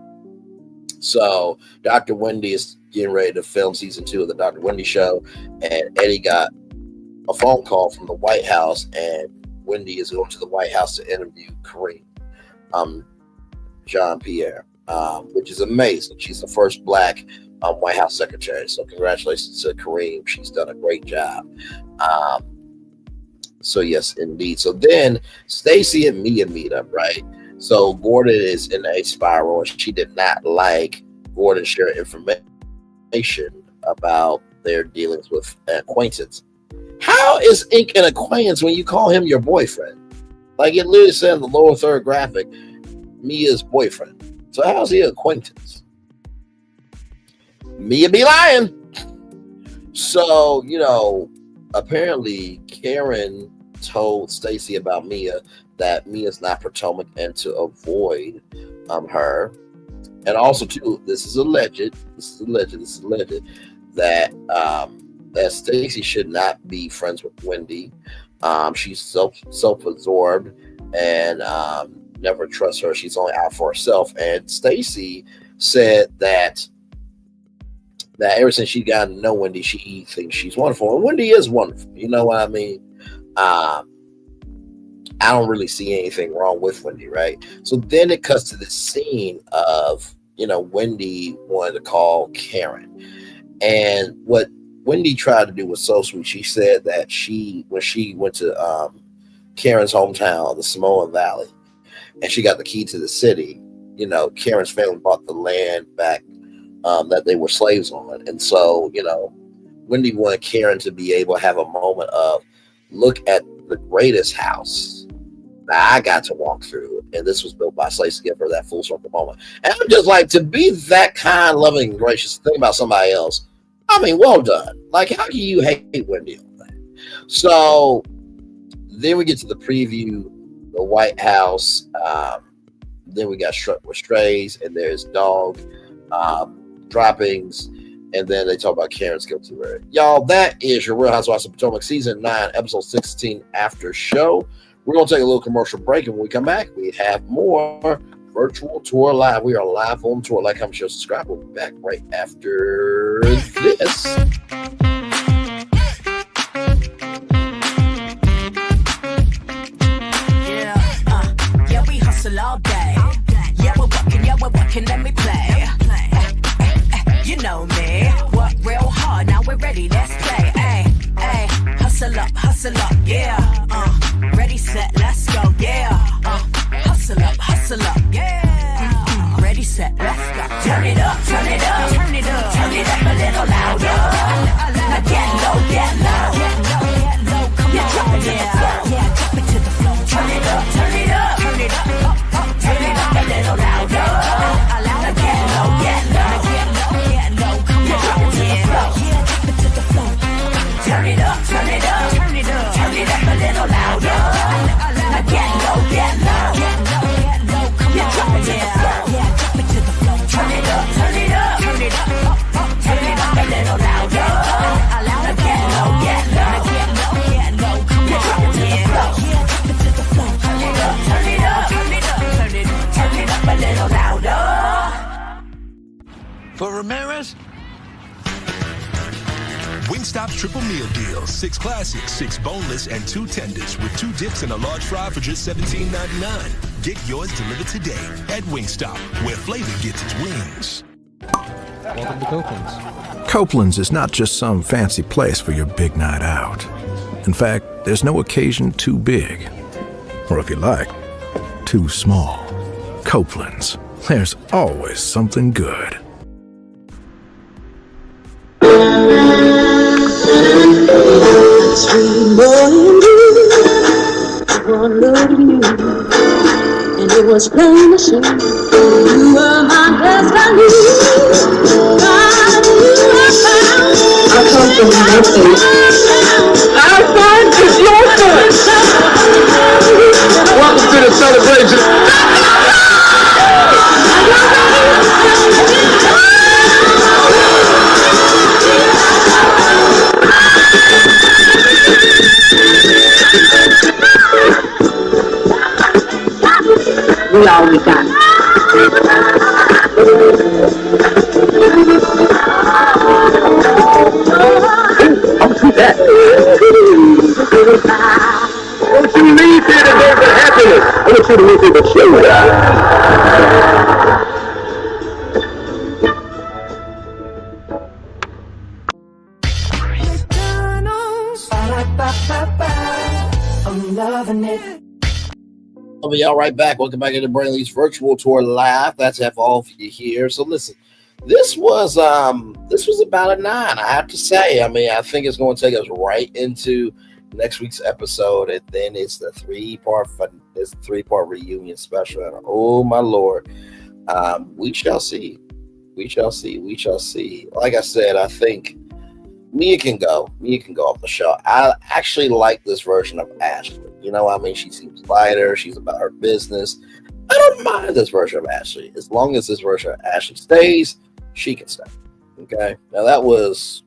So Dr. Wendy is getting ready to film season 2 of the Dr. Wendy show, and Eddie got a phone call from the White House, and Wendy is going to the White House to interview Kareem Jean-Pierre, which is amazing. She's the first Black White House secretary. So congratulations to Kareem. She's done a great job. So yes, indeed. So then Stacy and Mia meet up, right? So Gordon is in a spiral, and she did not like Gordon sharing information about their dealings with an acquaintance. How is Ink an acquaintance when you call him your boyfriend? Like, it literally said in the lower third graphic, Mia's boyfriend. So how's he an acquaintance? Mia be lying. So, you know, apparently Karen told Stacy about Mia that Mia's not Potomac and to avoid her. And also, too, this is alleged that that Stacy should not be friends with Wendy. She's self-absorbed and never trust her. She's only out for herself. And Stacy said that ever since she got to know Wendy, she thinks she's wonderful. And Wendy is wonderful. You know what I mean? I don't really see anything wrong with Wendy, right? So then it cuts to this scene of, you know, Wendy wanted to call Karen. And what Wendy tried to do was so sweet. She said that when she went to Karen's hometown, the Samoan Valley, and she got the key to the city, you know, Karen's family bought the land back that they were slaves on. And so, you know, Wendy wanted Karen to be able to have a moment of, look at the greatest house that I got to walk through. And this was built by slaves, to give her that full circle moment. And I'm just like, to be that kind, loving, and gracious, think about somebody else. I mean, well done. Like, how can you hate Wendy on that? So then we get to the preview, the White House. Then we got Struck with Strays, and there's dog droppings. And then they talk about Karen's guilty verdict. Y'all, that is your Real Housewives of Potomac Season 9, Episode 16 after show. We're going to take a little commercial break, and when we come back, we have more Virtual Tour Live. We are live on tour. Like, comment, share, subscribe. We'll be back right after this. Yeah, we hustle all day. Yeah, we're working, let me play. You know me, work real hard, now we're ready, let's play. Ay, hustle up, yeah. Ready, set, let's go, yeah. Hustle up, yeah. Ready, set, let's go. Turn it up, turn it up, turn it up, turn it up a little louder. Now get low, come on, yeah. Drop it to the floor, turn it up, turn it up, turn it up. Wingstop's triple meal deal. 6 classics, 6 boneless, and 2 tenders with 2 dips and a large fry for just $17.99. Get yours delivered today at Wingstop, where flavor gets its wings. Welcome to Copeland's. Copeland's is not just some fancy place for your big night out. In fact, there's no occasion too big. Or if you like, too small. Copeland's. There's always something good. Sweet boy and blue, one look at you, and it was plain to see you were my destiny. God, you were found. I come from nothing. Our son is your son. Welcome to the celebration. We all we got. I'll do that. Don't you leave here today for happiness. I want you to leave here with show. I'm loving it. I'll be all right back. Welcome back to the Brainley's virtual tour live. That's for all of you here. So listen, this was about a 9. I have to say. I mean, I think it's going to take us right into next week's episode, and then it's the 3-part reunion special. And oh my Lord, we shall see. We shall see. Like I said, I think Mia can go off the show. I actually like this version of Ashley. You know, I mean, she seems lighter. She's about her business. I don't mind this version of Ashley. As long as this version of Ashley stays, she can stay. Okay? Now, that was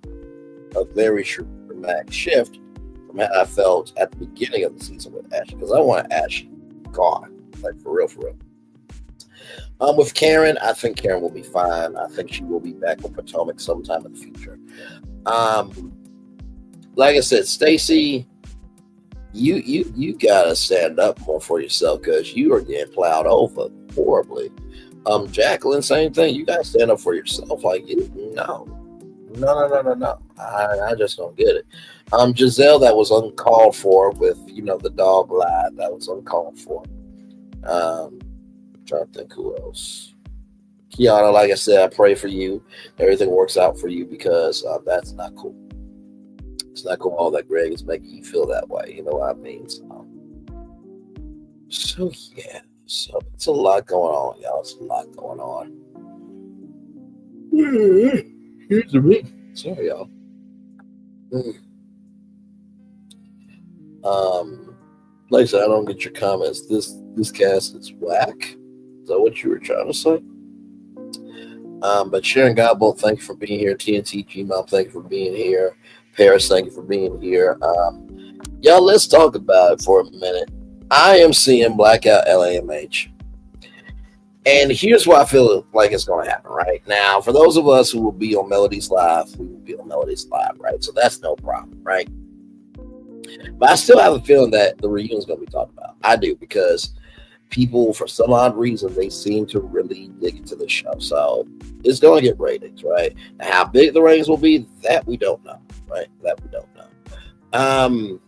a very dramatic shift from how I felt at the beginning of the season with Ashley, because I want Ashley gone. Like, for real. With Karen, I think Karen will be fine. I think she will be back on Potomac sometime in the future. Like I said, Stacy, you gotta stand up more for yourself, because you are getting plowed over horribly. Jacqueline, same thing. You gotta stand up for yourself. Like, no. I just don't get it. Giselle, that was uncalled for with, the dog lie. That was uncalled for. Trying to think who else. Keiara, like I said, I pray for you. Everything works out for you, because that's not cool. It's not cool all that Greg is making you feel that way. You know what I mean? So yeah. So it's a lot going on, y'all. It's a lot going on. Here's the ring. Sorry, y'all. Like I said, I don't get your comments. This cast is whack. Is that what you were trying to say? But Sharon Godbolt, thank you for being here. TNT G-Mom, thank you for being here. Paris, thank you for being here. Y'all, let's talk about it for a minute. I am seeing Blackout LAMH. And here's what I feel like it's going to happen right now. For those of us who will be on Melodies Live, we will be on Melodies Live, right? So that's no problem, right? But I still have a feeling that the reunion is going to be talked about. I do, because people, for some odd reason, they seem to really dig into the show. So it's going to get ratings, right? And how big the ratings will be, that we don't know, right? That we don't know.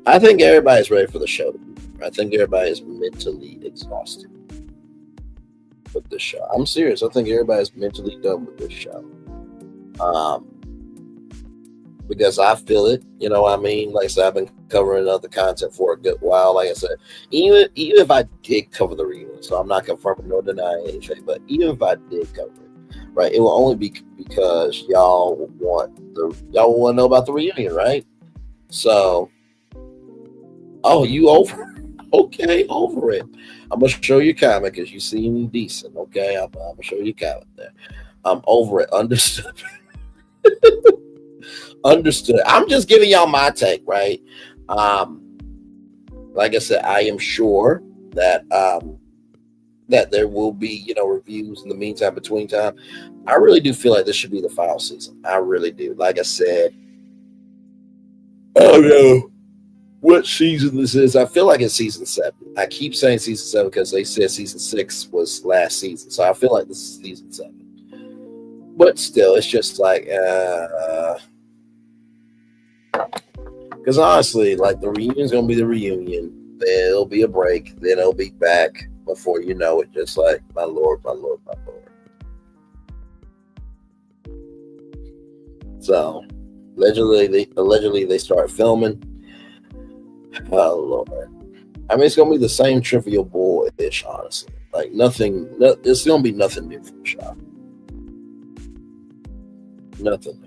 I think everybody's ready for the show to be. I think everybody is mentally exhausted with this show. I'm serious. I think everybody's mentally done with this show. Because I feel it, you know what I mean? Like I said, I've been covering other content for a good while. Like I said, even if I did cover the reunion, so I'm not confirming nor denying anything, but even if I did cover it, right, it will only be because y'all want to know about the reunion, right? So, oh, you over? Okay, over it. I'm gonna show you a comment because you seem decent. Okay, I'm gonna show you a comment there. I'm over it. Understood. Understood. I'm just giving y'all my take, right? Like I said, I am sure that that there will be, reviews in the meantime, between time. I really do feel like this should be the final season. I really do. Like I said, I don't know what season this is. I feel like it's season 7. I keep saying season 7 because they said season 6 was last season. So I feel like this is season 7. But still, it's just like, because honestly, like the reunion's going to be the reunion. Then it'll be a break. Then it'll be back before you know it. Just like, my Lord, my Lord, my Lord. So, allegedly they start filming. Oh, Lord. I mean, it's going to be the same Trivial Boy-ish, honestly. Like, it's going to be nothing new from the show. Nothing.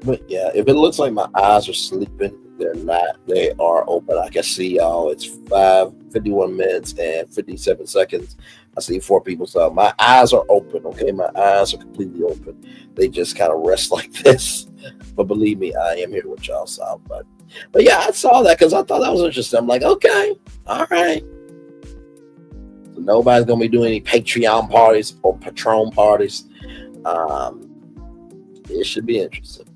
But yeah, if it looks like my eyes are sleeping, they're not. They are open. I can see y'all. It's 51 minutes and 57 seconds. I see 4 people. So my eyes are open. Okay, my eyes are completely open. They just kind of rest like this. But believe me, I am here with y'all. So, but yeah, I saw that because I thought that was interesting. I'm like, okay, all right. So nobody's gonna be doing any Patreon parties or Patron parties. It should be interesting.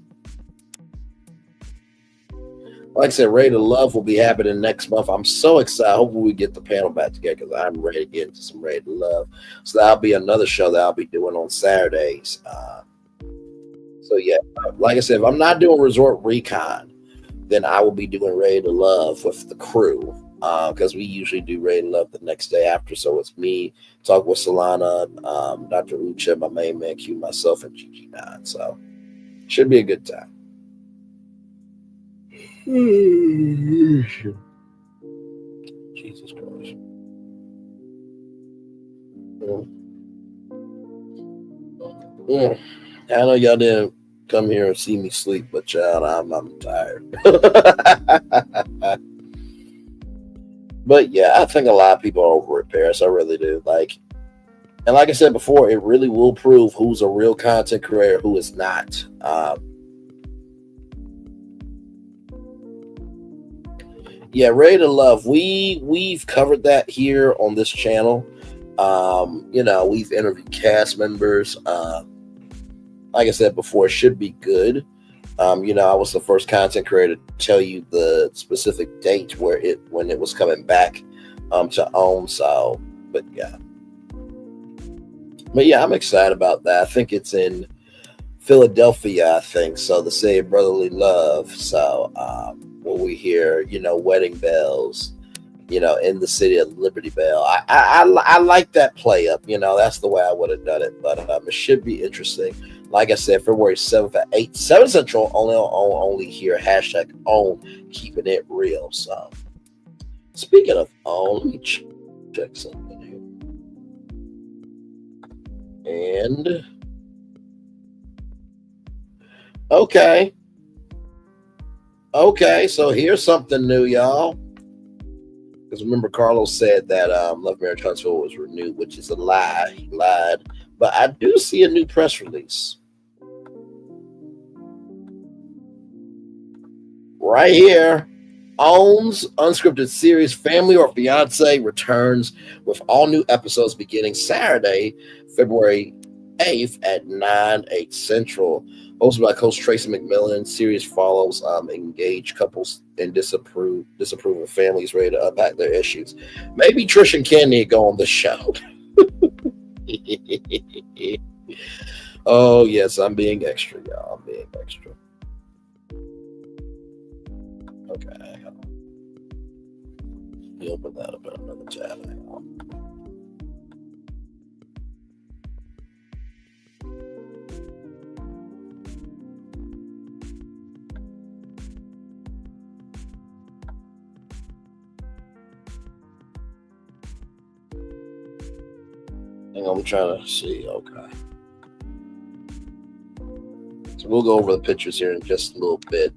Like I said, Raid of Love will be happening next month. I'm so excited. Hopefully we get the panel back together because I'm ready to get into some Raid of Love. So that'll be another show that I'll be doing on Saturdays. So yeah, like I said, if I'm not doing Resort Recon, then I will be doing Raid of Love with the crew because we usually do Raid of Love the next day after. So it's me, talk with Solana, Dr. Ucha, my main man Q, myself, and GG9. So should be a good time. Jesus Christ. I know y'all didn't come here and see me sleep, but child, I'm tired. But yeah, I think a lot of people are over it, Paris. I really do. And like I said before, it really will prove who's a real content creator, who is not. Yeah, Raid of Love. We've covered that here on this channel. We've interviewed cast members. Like I said before, it should be good. I was the first content creator to tell you the specific date when it was coming back to OWN. So, but yeah, I'm excited about that. I think it's in Philadelphia, I think. So the city of brotherly love. So when we hear, wedding bells, in the city of Liberty Bell, I like that play up. That's the way I would have done it. But it should be interesting. Like I said, February 7th at 7 Central, only here, #OWN, keeping it real. So, speaking of OWN, let me check something here. And, okay, so here's something new, y'all. Because remember, Carlos said that Love, Marriage, Huntsville was renewed, which is a lie. He lied. But I do see a new press release. Right here, OWN's unscripted series Family or Fiance returns with all new episodes beginning Saturday, February 8th at 9/8 Central. Hosted by Coach Tracy McMillan, series follows engaged couples and disapproving families ready to unpack their issues. Maybe Trish and Ken need to go on the show. Oh, yes, I'm being extra, y'all. I'm being extra. Okay, hang on. Let me open that up in another tab. Hang on. I'm trying to see. Okay. So we'll go over the pictures here in just a little bit.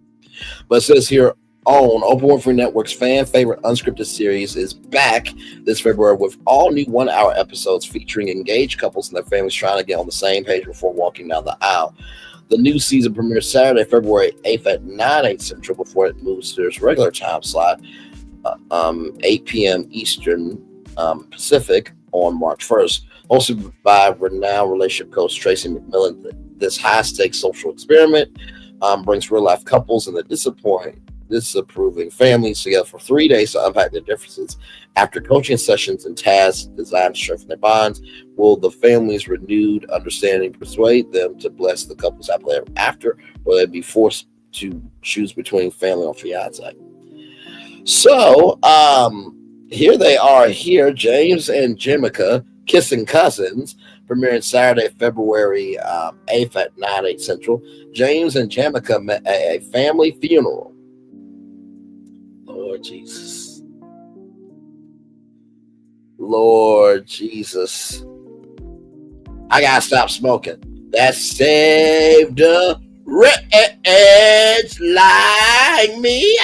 But it says here, OWN, Open Winfrey Network's fan favorite unscripted series, is back this February with all new 1-hour episodes featuring engaged couples and their families trying to get on the same page before walking down the aisle. The new season premieres Saturday, February 8th at 9/8 Central before it moves to its regular time slot, 8 p.m. Eastern Pacific on March 1st. Hosted by renowned relationship coach Tracy McMillan, this high-stakes social experiment brings real-life couples and the disapproving families together for 3 days to unpack their differences. After coaching sessions and tasks designed to strengthen their bonds, will the family's renewed understanding persuade them to bless the couple's happily ever after, or will they be forced to choose between family or fiance? So, here they are here, James and Jemica, Kissing Cousins, premiering Saturday, February 8th at 9/8 Central. James and Jemica met at a family funeral. Lord Jesus. Lord Jesus. I gotta stop smoking. That saved a rich like me.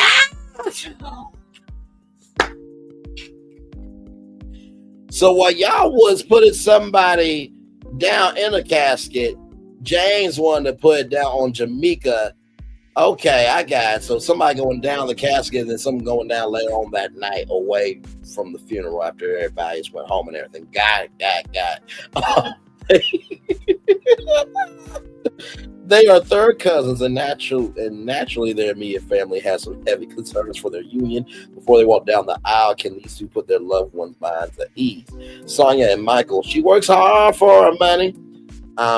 So while y'all was putting somebody down in a casket, James wanted to put it down on Jamaica. Okay, I got it. So somebody going down the casket and then someone going down later on that night away from the funeral after everybody's went home and everything. Got it. They are third cousins, and naturally their immediate family has some heavy concerns for their union. Before they walk down the aisle, can these two put their loved ones' minds at ease? Sonia and Michael, she works hard for her money.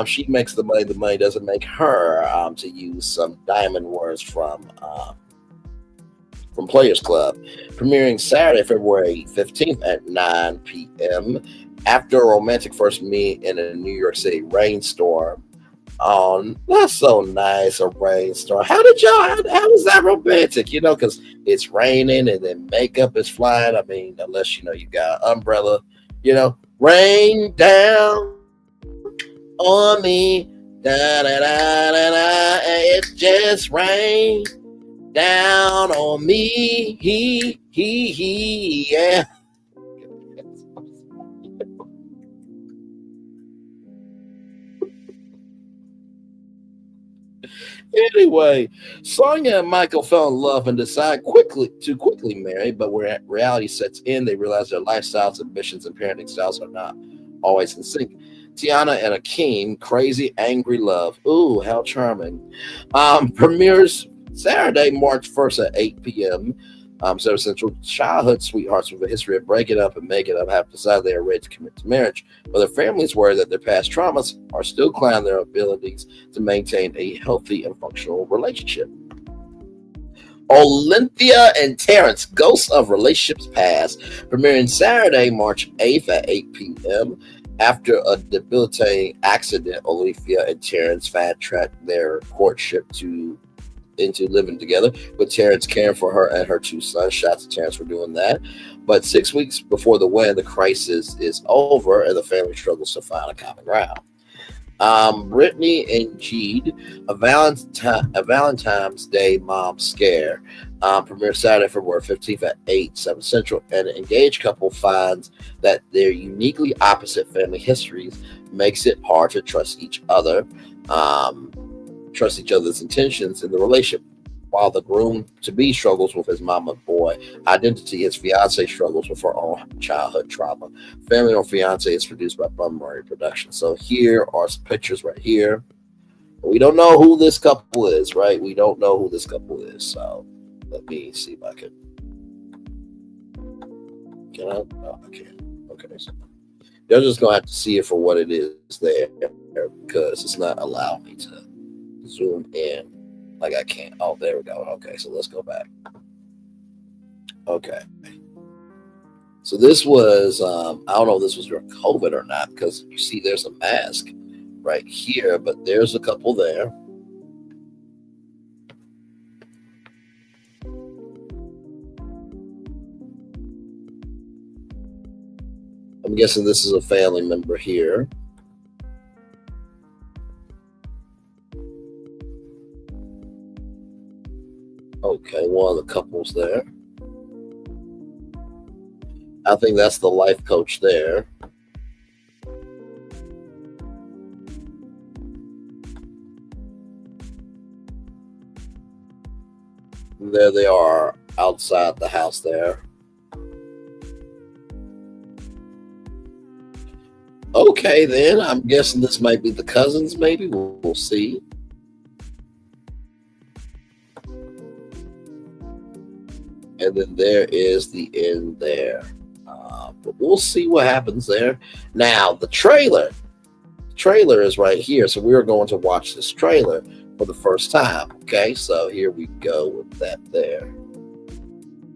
She makes the money. The money doesn't make her. To use some diamond words from Players Club, premiering Saturday, February 15th at 9 p.m. After a romantic first meet in a New York City rainstorm. Not so nice, a rainstorm. How was that romantic? You know, because it's raining and then makeup is flying. I mean, unless, you got an umbrella, rain down on me. Da, da, da, da, da, it just rain down on me. Yeah. Anyway, Sonia and Michael fell in love and decide to quickly marry, but when reality sets in, they realize their lifestyles, ambitions, and parenting styles are not always in sync. Tiana and Akeem, Crazy Angry Love. Ooh, how charming. Premieres Saturday, March 1st at 8 p.m. Central Central. Childhood sweethearts with a history of breaking up and making up have decided they are ready to commit to marriage, but their families worry that their past traumas are still clouding their abilities to maintain a healthy and functional relationship. Olympia and Terrence, Ghosts of Relationships Past, premiering Saturday, March 8th at 8 p.m. After a debilitating accident, Olympia and Terrence fast-tracked their courtship into living together, with Terrence caring for her and her two sons. Shots at Terrence for doing that. But 6 weeks before the wedding, the crisis is over and the family struggles to find a common ground. Brittany and Jeed, a Valentine's Day mom scare, premieres Saturday, February 15th at 7 Central. And an engaged couple finds that their uniquely opposite family histories makes it hard to trust each other. Trust each other's intentions in the relationship. While the groom-to-be struggles with his mama boy identity, his fiance struggles with her own childhood trauma. Family on Fiance is produced by Bum Murray Productions. So here are some pictures right here. We don't know who this couple is, right? We don't know who this couple is. So let me see if I can. Can I? No, I can't. Okay. So you're just going to have to see it for what it is there, because it's not allowing me to zoom in like I can. Oh, there we go. Okay, so let's go back. Okay. So this was, I don't know if this was during COVID or not, because you see there's a mask right here, but there's a couple there. I'm guessing this is a family member here. Okay, one of the couples there. I think that's the life coach there. There they are outside the house there. Okay, then. I'm guessing this might be the cousins, maybe. We'll see. And then there is the end there. But we'll see what happens there. Now, the trailer is right here. So we're going to watch this trailer for the first time. Okay, so here we go with that there.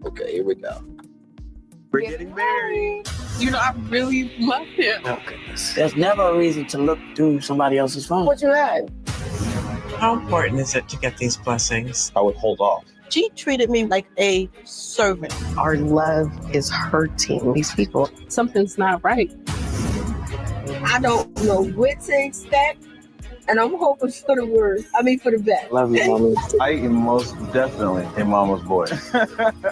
Okay, here we go. We're getting married. You know, I really love him. Okay. There's never a reason to look through somebody else's phone. What you had? How important is it to get these blessings? I would hold off. She treated me like a servant. Our love is hurting these people. Something's not right. I don't know what to expect, and I'm hoping for the worst. For the best. Love you, mommy. I am most definitely a mama's boy.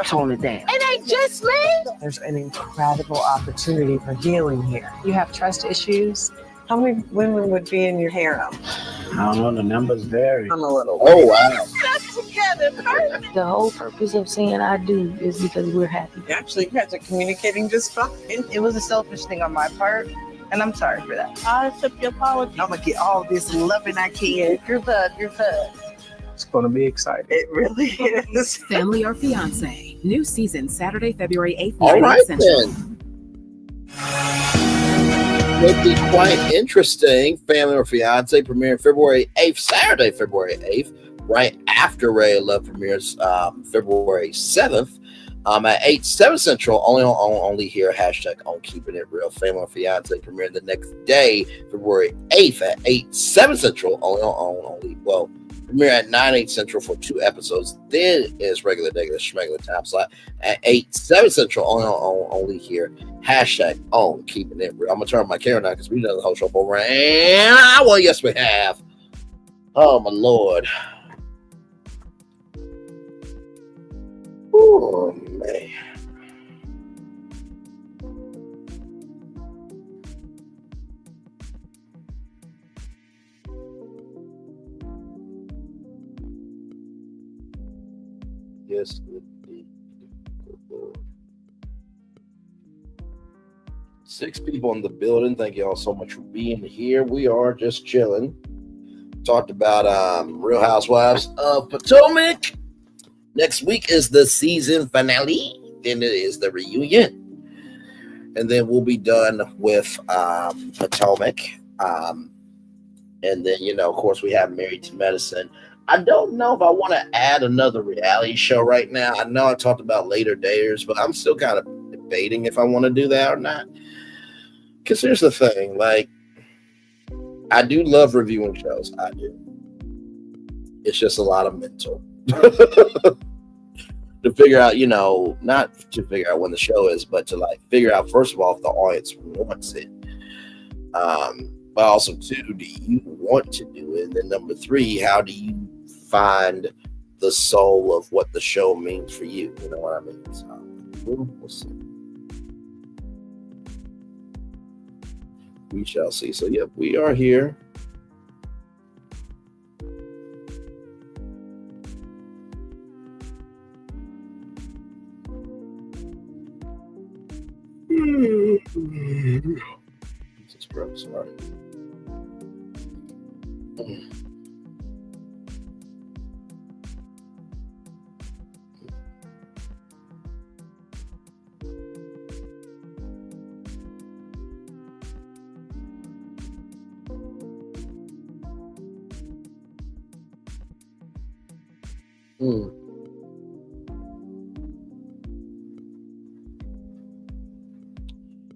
Tone it down. It ain't just me. There's an incredible opportunity for healing here. You have trust issues. How many women would be in your harem? I don't know, the numbers vary. I'm a little. Oh, wow. That's together. Perfect. The whole purpose of saying I do is because we're happy. Actually, you guys are communicating just fine. It was a selfish thing on my part, and I'm sorry for that. I accept your apology. I'm gonna get all this loving I can. You're good. It's gonna be exciting. It really is. Family or Fiance. New season Saturday, February 8th. All right, then. Would be quite interesting. Family or Fiance premiering February 8th, Saturday, February 8th, right after Ray Love premieres February 7th at 8/7 Central. Only here #on Keeping It Real. Family or Fiance premiering the next day, February 8th at 8/7 Central. Premiere at 9/8 Central for 2 episodes. Then is regular schmegular time slot at 8/7 Central. Only here #on Keeping It Real. I'm gonna turn my camera now because we done the whole show over. And well, yes, we have. Oh my Lord. Oh man. Yes, indeed. Good Lord. 6 people in the building. Thank you all so much for being here. We are just chilling. Talked about Real Housewives of Potomac. Next week is the season finale. Then it is the reunion. And then we'll be done with Potomac. And then, of course, we have Married to Medicine. I don't know if I want to add another reality show right now. I know I talked about Later Daters, but I'm still kind of debating if I want to do that or not. Because here's the thing, I do love reviewing shows. I do. It's just a lot of mental. To figure out, not to figure out when the show is, but to figure out, first of all, if the audience wants it. But also, 2, do you want to do it? And then number 3, how do you find the soul of what the show means for you? You know what I mean? So, we'll see. We shall see. So, yep, we are here. Jesus Christ, sorry.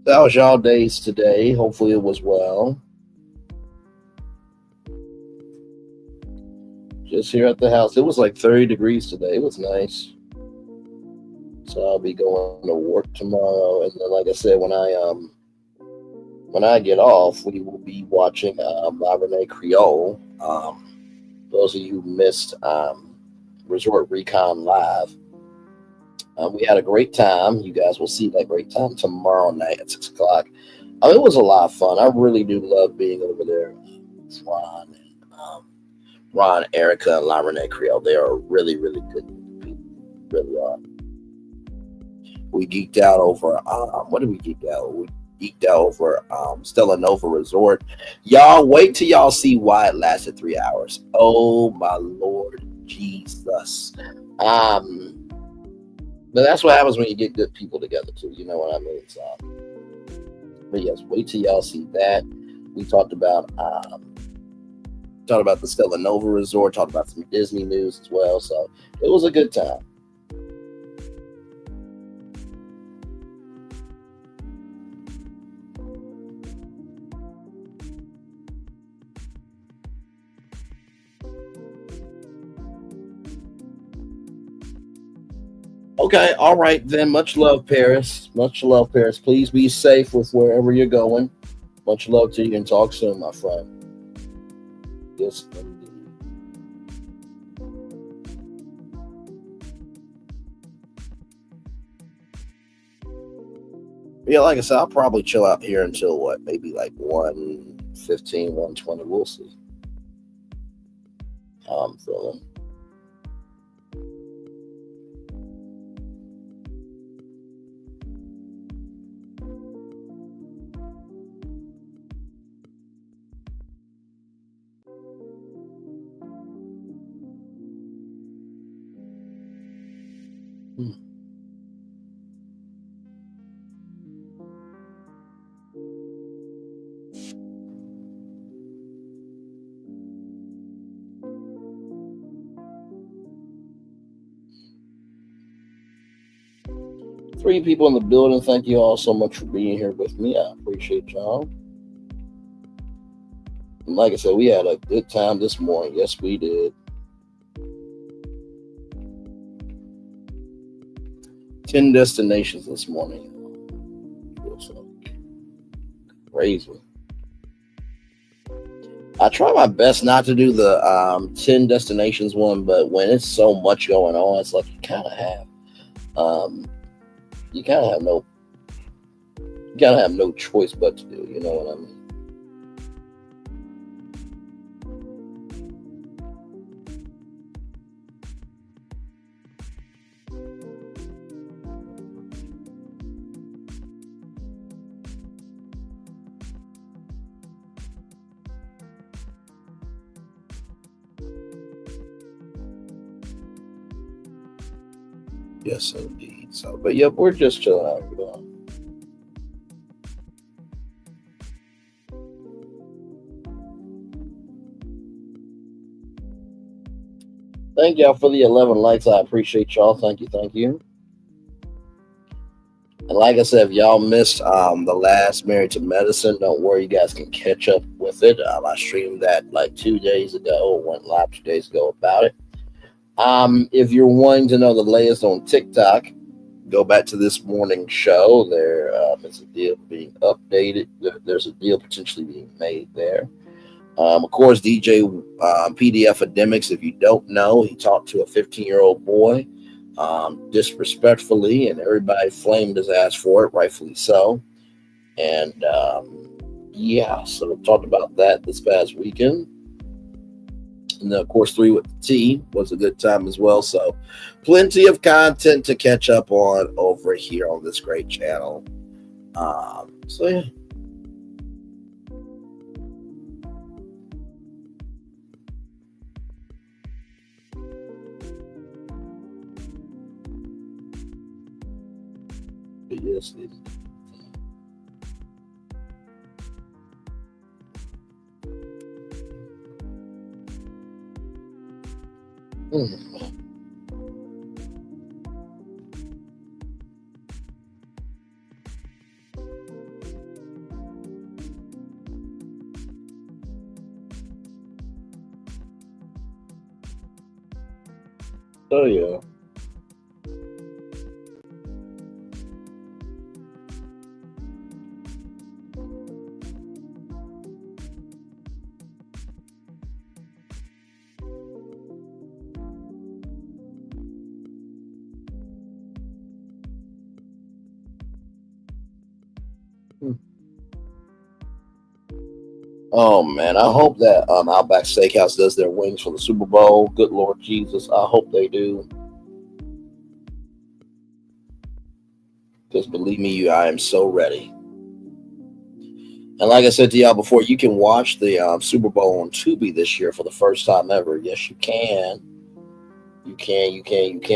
That was y'all days today. Hopefully it was well. Just here at the house. It was 30 degrees today. It was nice. So I'll be going to work tomorrow. And then, like I said, when I get off, we will be watching La Renee Creole. Those of you who missed Resort Recon Live. We had a great time. You guys will see that great time tomorrow night at 6 o'clock. It was a lot of fun. I really do love being over there. It's Ron, Erica, and La Renee Creole. They are really, really good people. really are. We geeked out over what did we geek out? We geeked out over Stella Nova Resort. Y'all wait till y'all see why it lasted 3 hours. Oh my Lord Jesus. But that's what happens when you get good people together too. You know what I mean? So, but yes, wait till y'all see that. We talked about the Stella Nova Resort, talked about some Disney news as well. So it was a good time. Okay, all right then. Much love, Paris. Much love, Paris. Please be safe with wherever you're going. Much love to you and talk soon, my friend. Yes, indeed. Yeah, like I said, I'll probably chill out here until what? Maybe like 1:15, 1:20. We'll see how I'm feeling. Three people in the building. Thank you all so much for being here with me. I appreciate y'all. And like I said, we had a good time this morning. Yes, we did. 10 destinations this morning. Crazy. I try my best not to do the 10 destinations one, but when it's so much going on, it's like you kind of have no choice but to do. You know what I mean? Yes, indeed. So, but yep, we're just chilling out here. Thank y'all for the 11 likes. I appreciate y'all. Thank you. Thank you. And like I said, if y'all missed the last Married to Medicine, don't worry, you guys can catch up with it. I streamed that like 2 days ago, went live 2 days ago about it. If you're wanting to know the latest on TikTok, go back to this morning's show. There is a deal being updated. There's a deal potentially being made there. Of course, DJ PDF Ademics, if you don't know, he talked to a 15-year-old boy disrespectfully, and everybody flamed his ass for it, rightfully so. And yeah, so we talked about that this past weekend. And then, of course, 3 with the T was a good time as well. So plenty of content to catch up on over here on this great channel. So, yeah. Yes, it is. Oh, yeah. Oh man, I hope that Outback Steakhouse does their wings for the Super Bowl. Good Lord Jesus, I hope they do. Because believe me, I am so ready. And like I said to y'all before, you can watch the Super Bowl on Tubi this year for the first time ever. Yes, you can. You can.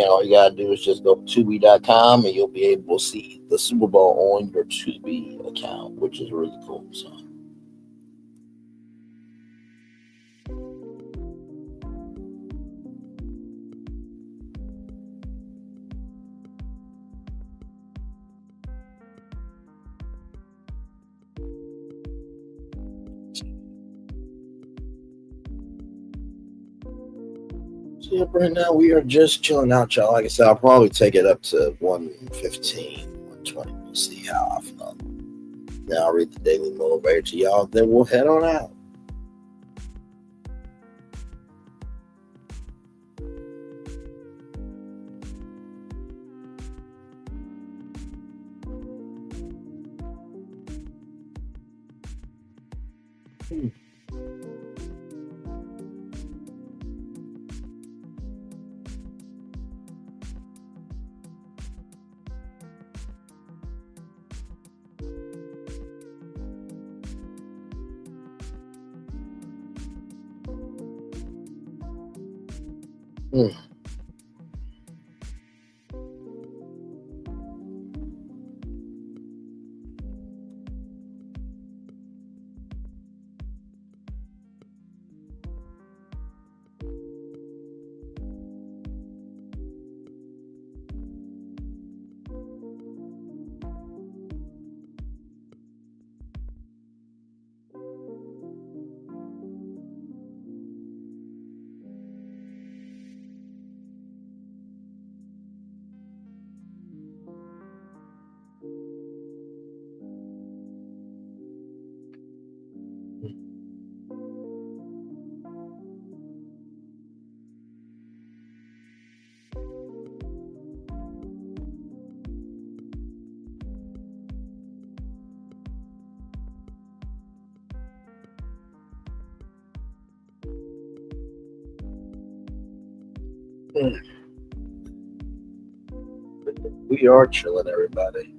All you got to do is just go to Tubi.com and you'll be able to see the Super Bowl on your Tubi account, which is really cool. So. Yeah, right now we are just chilling out, y'all. Like I said, I'll probably take it up to 115, 120. We'll see how I feel. Now I'll read the Daily Motivator to y'all, then we'll head on out. We are chilling, everybody.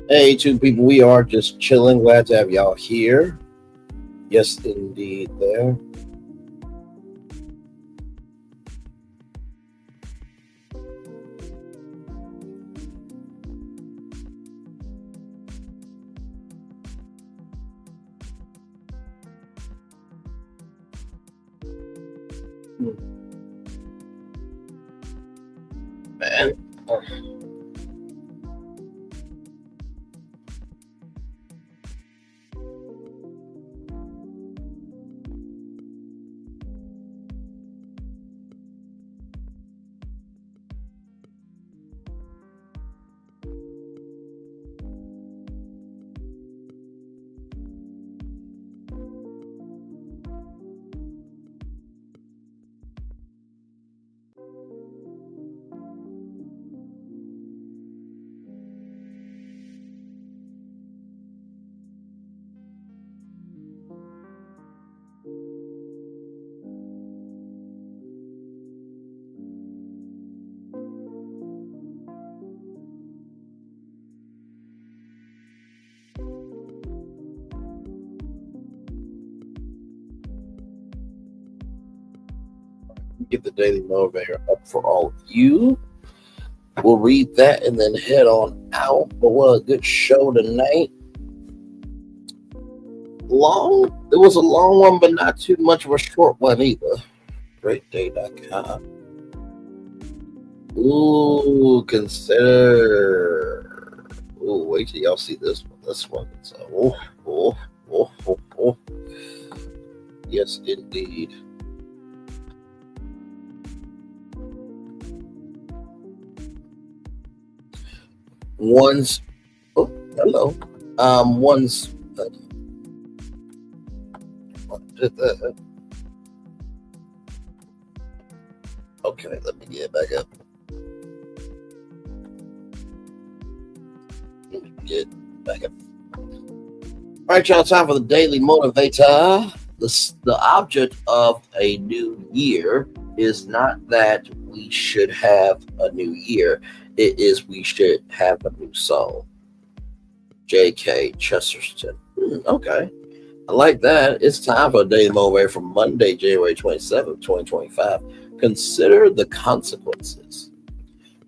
Hey, two people, we are just chilling. Glad to have y'all here. Yes, indeed, there. Man. Get the Daily Motivator up for all of you. We'll read that and then head on out. But what a good show tonight. Long. It was a long one, but not too much of a short one either. GreatDay.com. Ooh, consider. Ooh, wait till y'all see this one. This one. So, oh. Yes, indeed. One's, oh, hello. One's, okay, let me get back up. Let me get Back up. All right, y'all, time for the Daily Motivator. The object of a new year is not that we should have a new year. It is we should have a new soul. J.K. Chesterton. Okay. I like that. It's time for a Daily Motivator for Monday, January 27th, 2025. Consider the consequences.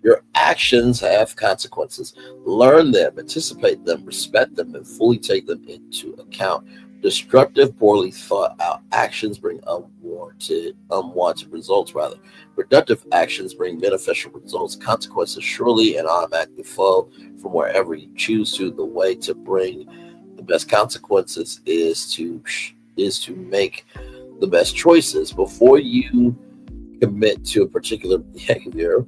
Your actions have consequences. Learn them, anticipate them, respect them, and fully take them into account. Destructive, poorly thought out actions bring unwanted results, rather. Productive actions bring beneficial results. Consequences surely and automatically flow from wherever you choose to. The way to bring the best consequences is to make the best choices. Before you commit to a particular behavior,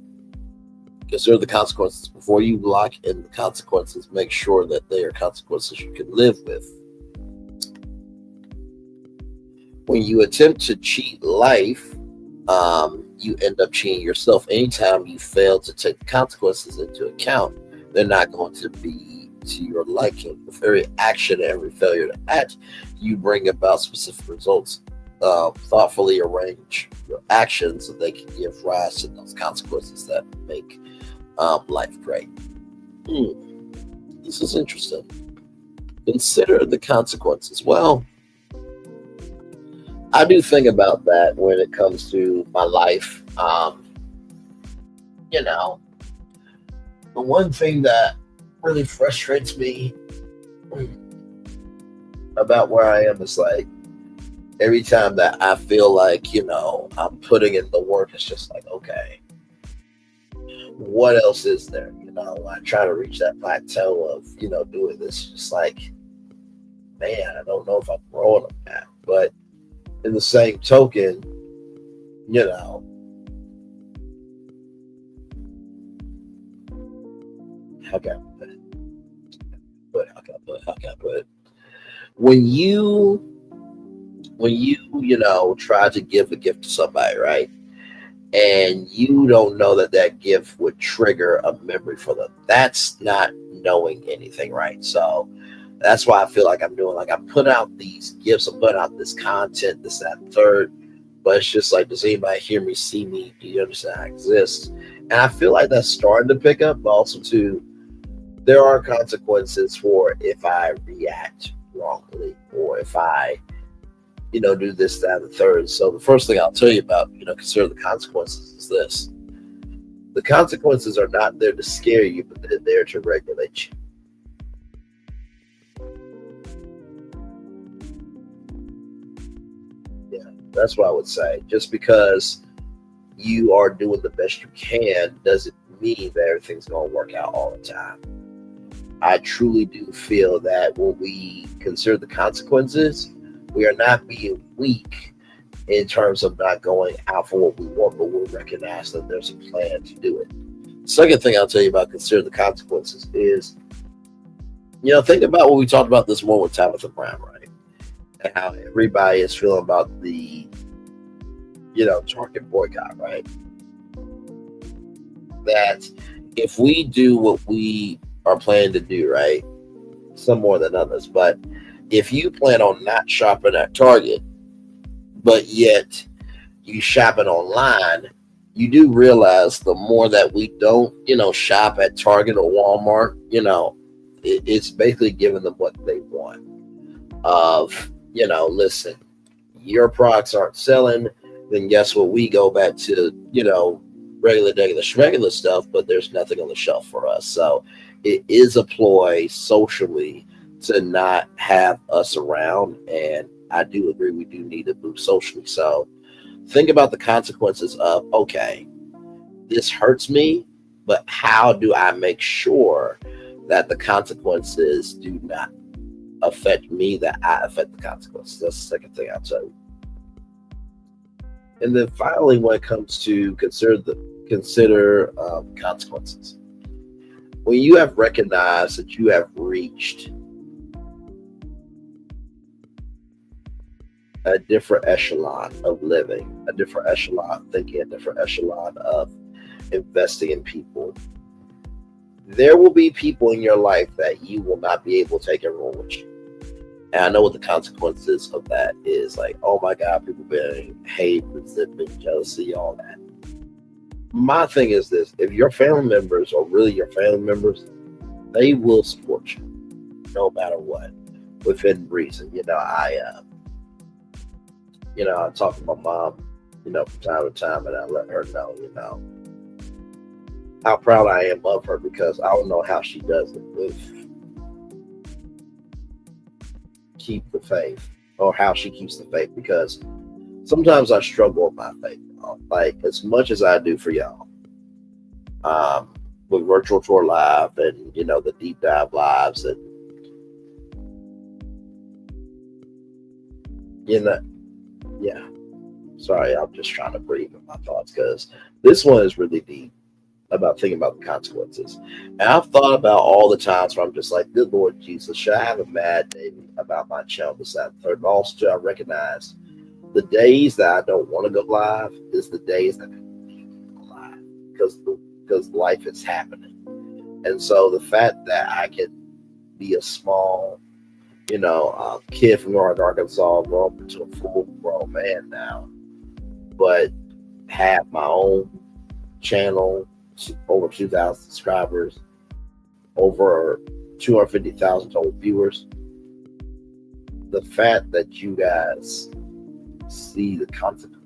consider the consequences. Before you lock in the consequences, make sure that they are consequences you can live with. When you attempt to cheat life, you end up cheating yourself. Anytime you fail to take the consequences into account, they're not going to be to your liking. With every action, every failure to act, you bring about specific results. Thoughtfully arrange your actions so they can give rise to those consequences that make life great. This is interesting. Consider the consequences. Well, I do think about that when it comes to my life. The one thing that really frustrates me about where I am is like every time that I feel like, I'm putting in the work, it's just like, okay, what else is there? I try to reach that plateau of, doing this. Just like, man, I don't know if I'm growing up now. But in the same token, how can I put it? When you try to give a gift to somebody, right? And you don't know that gift would trigger a memory for them. That's not knowing anything, right? So that's why I feel like I'm doing, like, I'm putting out these gifts, I'm putting out this content, this, that, and third. But it's just like, does anybody hear me, see me? Do you understand I exist? And I feel like that's starting to pick up, but also too, there are consequences for if I react wrongly or if I, do this, that, and the third. So the first thing I'll tell you about, consider the consequences is this. The consequences are not there to scare you, but they're there to regulate you. Yeah, that's what I would say. Just because you are doing the best you can doesn't mean that everything's going to work out all the time. I truly do feel that when we consider the consequences, we are not being weak in terms of not going out for what we want, but we'll recognize that there's a plan to do it. Second thing I'll tell you about consider the consequences is, think about what we talked about this morning with Tabitha Brown, right? And how everybody is feeling about the, Target boycott, right? That if we do what we are planning to do, right? Some more than others, but if you plan on not shopping at Target, but yet you shopping online, you do realize the more that we don't, shop at Target or Walmart, it's basically giving them what they want. Listen, your products aren't selling, then guess what? We go back to, regular stuff, but there's nothing on the shelf for us. So it is a ploy socially to not have us around, and I do agree we do need to move socially. So think about the consequences of, okay, this hurts me, but how do I make sure that the consequences do not affect me, that I affect the consequences? That's the second thing I'll tell you. And then finally, when it comes to consider consequences, when you have recognized that you have reached a different echelon of living, a different echelon of thinking, a different echelon of investing in people, there will be people in your life that you will not be able to take everyone with you. And I know what the consequences of that is. Like, oh my God, people being hate, resentment, jealousy, all that. My thing is this: if your family members are really your family members, they will support you no matter what, within reason. I talk to my mom, from time to time, and I let her know, how proud I am of her, because I don't know how she does it with keep the faith, or how she keeps the faith, because sometimes I struggle with my faith, like as much as I do for y'all, with Virtual Tour Live and, the Deep Dive Lives, and, yeah. Sorry, I'm just trying to breathe in my thoughts, because this one is really deep about thinking about the consequences. And I've thought about all the times where I'm just like, good Lord Jesus, should I have a mad day about my channel, this, that, and third? But also, I recognize the days that I don't want to go live is the days that people need to go live, because life is happening. And so the fact that I can be a small, kid from North Arkansas, grow up into a full-grown man now, but have my own channel, over 2,000 subscribers, over 250,000 total viewers. The fact that you guys see the consequence,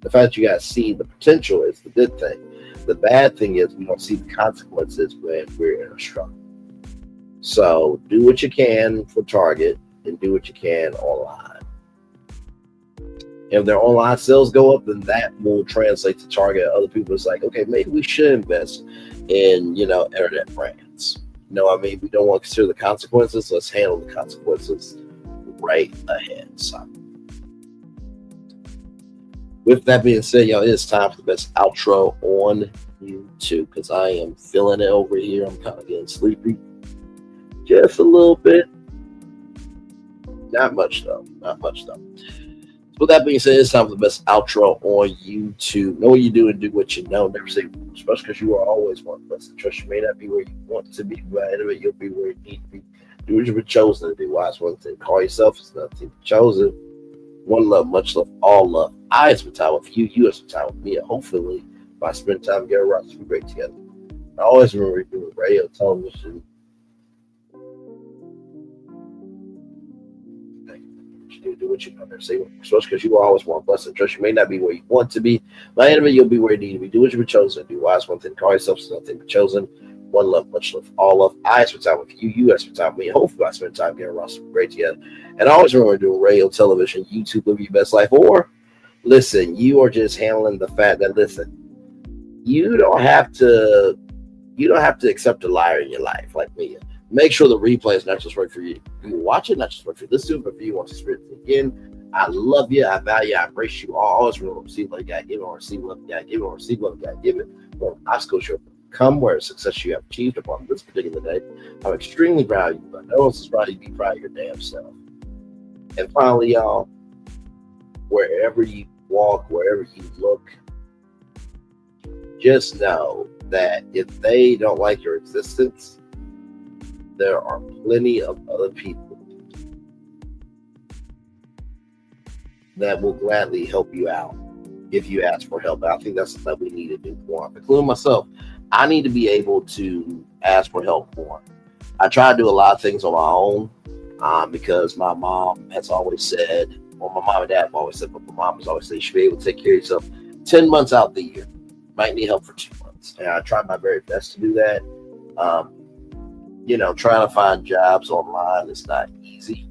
the fact that you guys see the potential is the good thing. The bad thing is we don't see the consequences when we're in a struggle. So do what you can for Target and do what you can online. If their online sales go up, then that will translate to Target. Other people, it's like, okay, maybe we should invest in, internet brands. We don't want to consider the consequences. Let's handle the consequences right ahead. So, with that being said, y'all, it's time for the best outro on YouTube, because I am feeling it over here. I'm kind of getting sleepy. Just a little bit. Not much though. With that being said, it's time for the best outro on YouTube. Know what you do and do what you know. Never say, especially because you are always one person. Trust you may not be where you want to be, but anyway, you'll be where you need to be. Do what you've been chosen to do. Wise one thing. Call yourself. It's nothing chosen. One love, much love, all love. I spend time with you. You spend time with me. And hopefully, if I spend time together, we'll be great together. I always remember doing radio, television. Do what you know. Say, especially because you always want blessing. Trust you may not be where you want to be. By the end of it, you'll be where you need to be. Do what you've been chosen. Do wise one thing. Call yourself nothing but chosen. One love, much love, all love. I spend time with you. You spend time with me. Hopefully, I spend time getting around some great together. And I always remember doing radio, television, YouTube, live your best life. Or listen, you are just handling the fact that you don't have to accept a liar in your life like me. Make sure the replay is not just right for you. You watch it, not just right for you. Listen to it, but if you want to experience it again, I love you. I value you. I embrace you. I always remember receive what you got to give, or receive what you got to give, or receive what you got to give it. Or obstacles you come where success you have achieved upon this particular day. I'm extremely proud of you, but no one's proud of you. Be proud of your damn self. And finally, y'all, wherever you walk, wherever you look, just know that if they don't like your existence, there are plenty of other people that will gladly help you out if you ask for help. I think that's something we need to do more, including myself. I need to be able to ask for help more. I try to do a lot of things on my own because my mom has always said, or my mom and dad have always said, but my mom has always said you should be able to take care of yourself 10 months out the year. Might need help for 2 months. And I try my very best to do that. Trying to find jobs online is not easy,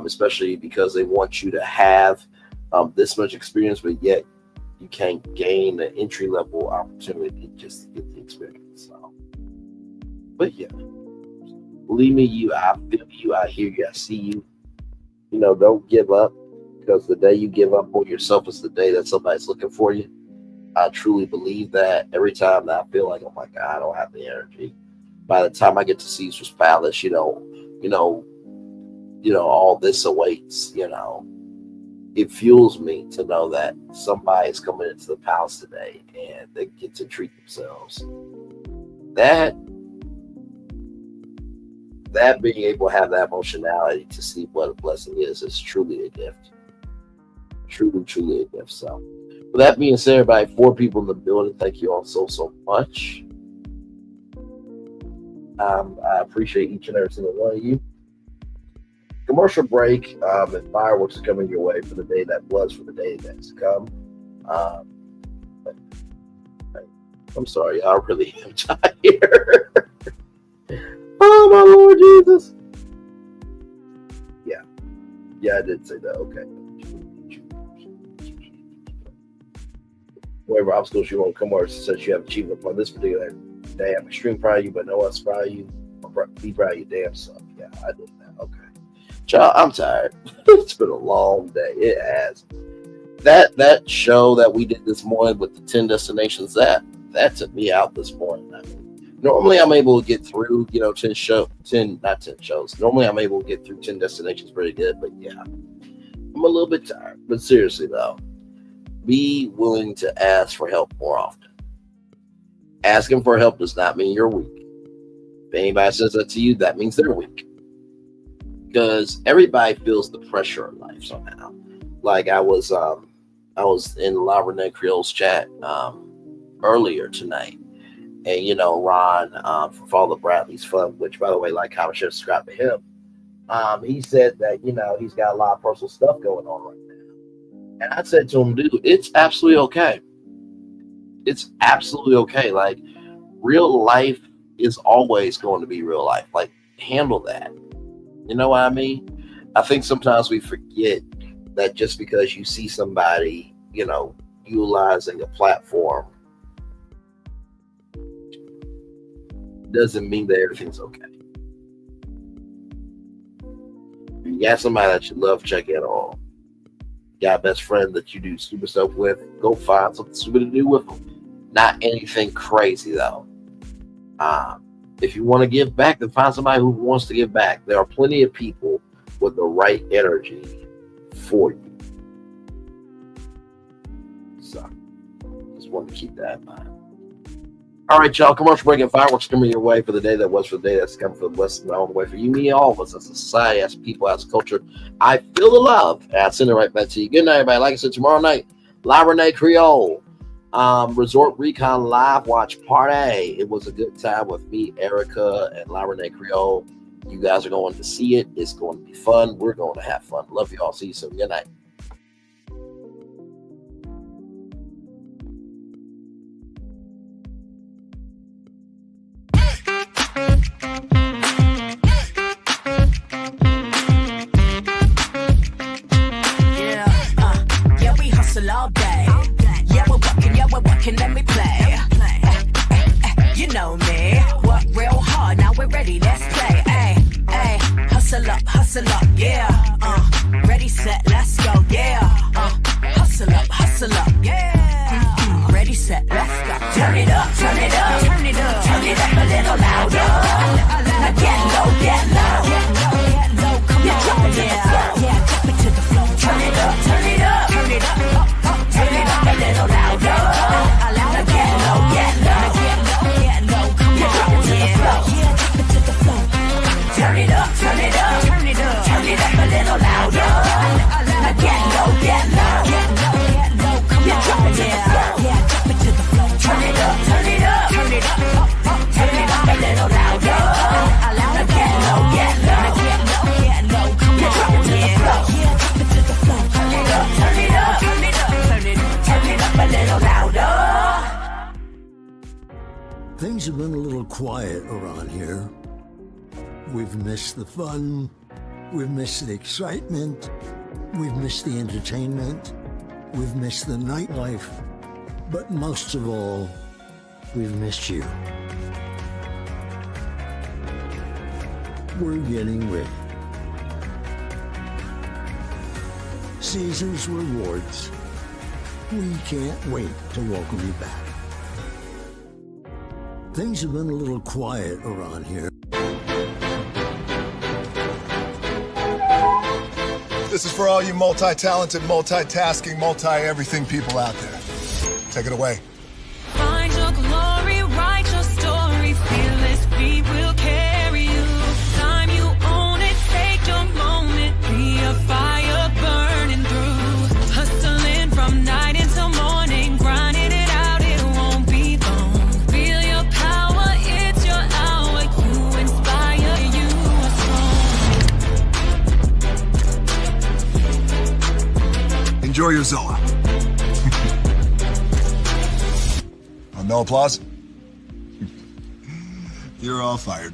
especially because they want you to have this much experience, but yet you can't gain an entry-level opportunity just to get the experience. So, but yeah, believe me, I feel you, I hear you, I see you. Don't give up, because the day you give up on yourself is the day that somebody's looking for you. I truly believe that. Every time that I feel like, oh my God, I don't have the energy, by the time I get to Caesar's Palace, all this awaits. It fuels me to know that somebody's coming into the palace today and they get to treat themselves. That that being able to have that emotionality to see what a blessing is truly a gift. Truly a gift. So, with that being said, everybody, 4 people in the building. Thank you all so much. I appreciate each and every single one of you. Commercial break, and fireworks are coming your way for the day that was, for the day that's come. I'm sorry, I really am tired. Oh my Lord Jesus. Yeah, I did say that. Okay. Whatever obstacles you want to come over since you have achieved upon this particular day, I'm extremely proud of you, but no one's proud of you. Be proud of your damn self. Yeah, I did that. Okay. Child, I'm tired. It's been a long day. It has. That show that we did this morning with the 10 destinations, that took me out this morning. I mean, normally I'm able to get through, 10 shows. Normally I'm able to get through 10 destinations pretty good, but yeah, I'm a little bit tired. But seriously though, be willing to ask for help more often. Asking for help does not mean you're weak. If anybody says that to you, that means they're weak. Because everybody feels the pressure of life somehow. Like I was in La Renee Creole's chat earlier tonight, and Ron from Father Bradley's Fun, which by the way, like, comment, share, subscribe to him. He said that he's got a lot of personal stuff going on right now, and I said to him, dude, it's absolutely okay. It's absolutely okay. Like, real life is always going to be real life. Like, handle that. You know what I mean? I think sometimes we forget that just because you see somebody, utilizing a platform doesn't mean that everything's okay. You got somebody that you love, check in on. You got a best friend that you do stupid stuff with, go find something stupid to do with them. Not anything crazy though. If you want to give back, then find somebody who wants to give back. There are plenty of people with the right energy for you. So, just want to keep that in mind. All right, y'all. Commercial break and fireworks coming your way for the day that was, for the day that's coming for the West, and on the way for you, me, all of us as a society, as people, as a culture. I feel the love, and I send it right back to you. Good night, everybody. Like I said, tomorrow night, La Renee Creole. Resort Recon Live Watch Party. It was a good time with me, Erica, and La Renee Creole. You guys are going to see it. It's going to be fun. We're going to have fun. Love you all. See you soon. Good night. Yeah, we hustle all day. Yeah, we're working, let me play. You know me, work real hard, now we're ready, let's play. Hustle up, yeah. Ready, set, let's go, yeah. Hustle up, yeah. Ready, set, let's go. Turn it up, turn it up, turn it up, turn it up a little louder. Now get low, get low, come on, yeah, drop it to the floor. Turn it up, turn it up, turn it up. Turn it up a little louder. Now get low, come on, drop it to the floor. Yeah, drop it to the floor. Turn it up, turn it up, turn it up, turn it up a little louder. Now get low, come on, drop it to the floor. Yeah, drop it to the floor. Turn it up, turn it up, turn it up, turn it up a little louder. Now get low, come on, drop it to the floor. Yeah, drop it to the floor. Turn it up, turn it up, turn it up, turn it up a little louder. Things have been a little quiet around here. We've missed the fun. We've missed the excitement. We've missed the entertainment. We've missed the nightlife. But most of all, we've missed you. We're getting ready. Caesar's Rewards. We can't wait to welcome you back. Things have been a little quiet around here. This is for all you multi-talented, multitasking, multi-everything people out there. Take it away. Find your glory, write your story, fearless feet will carry you. Time Enjoy your Zilla. No applause? You're all fired.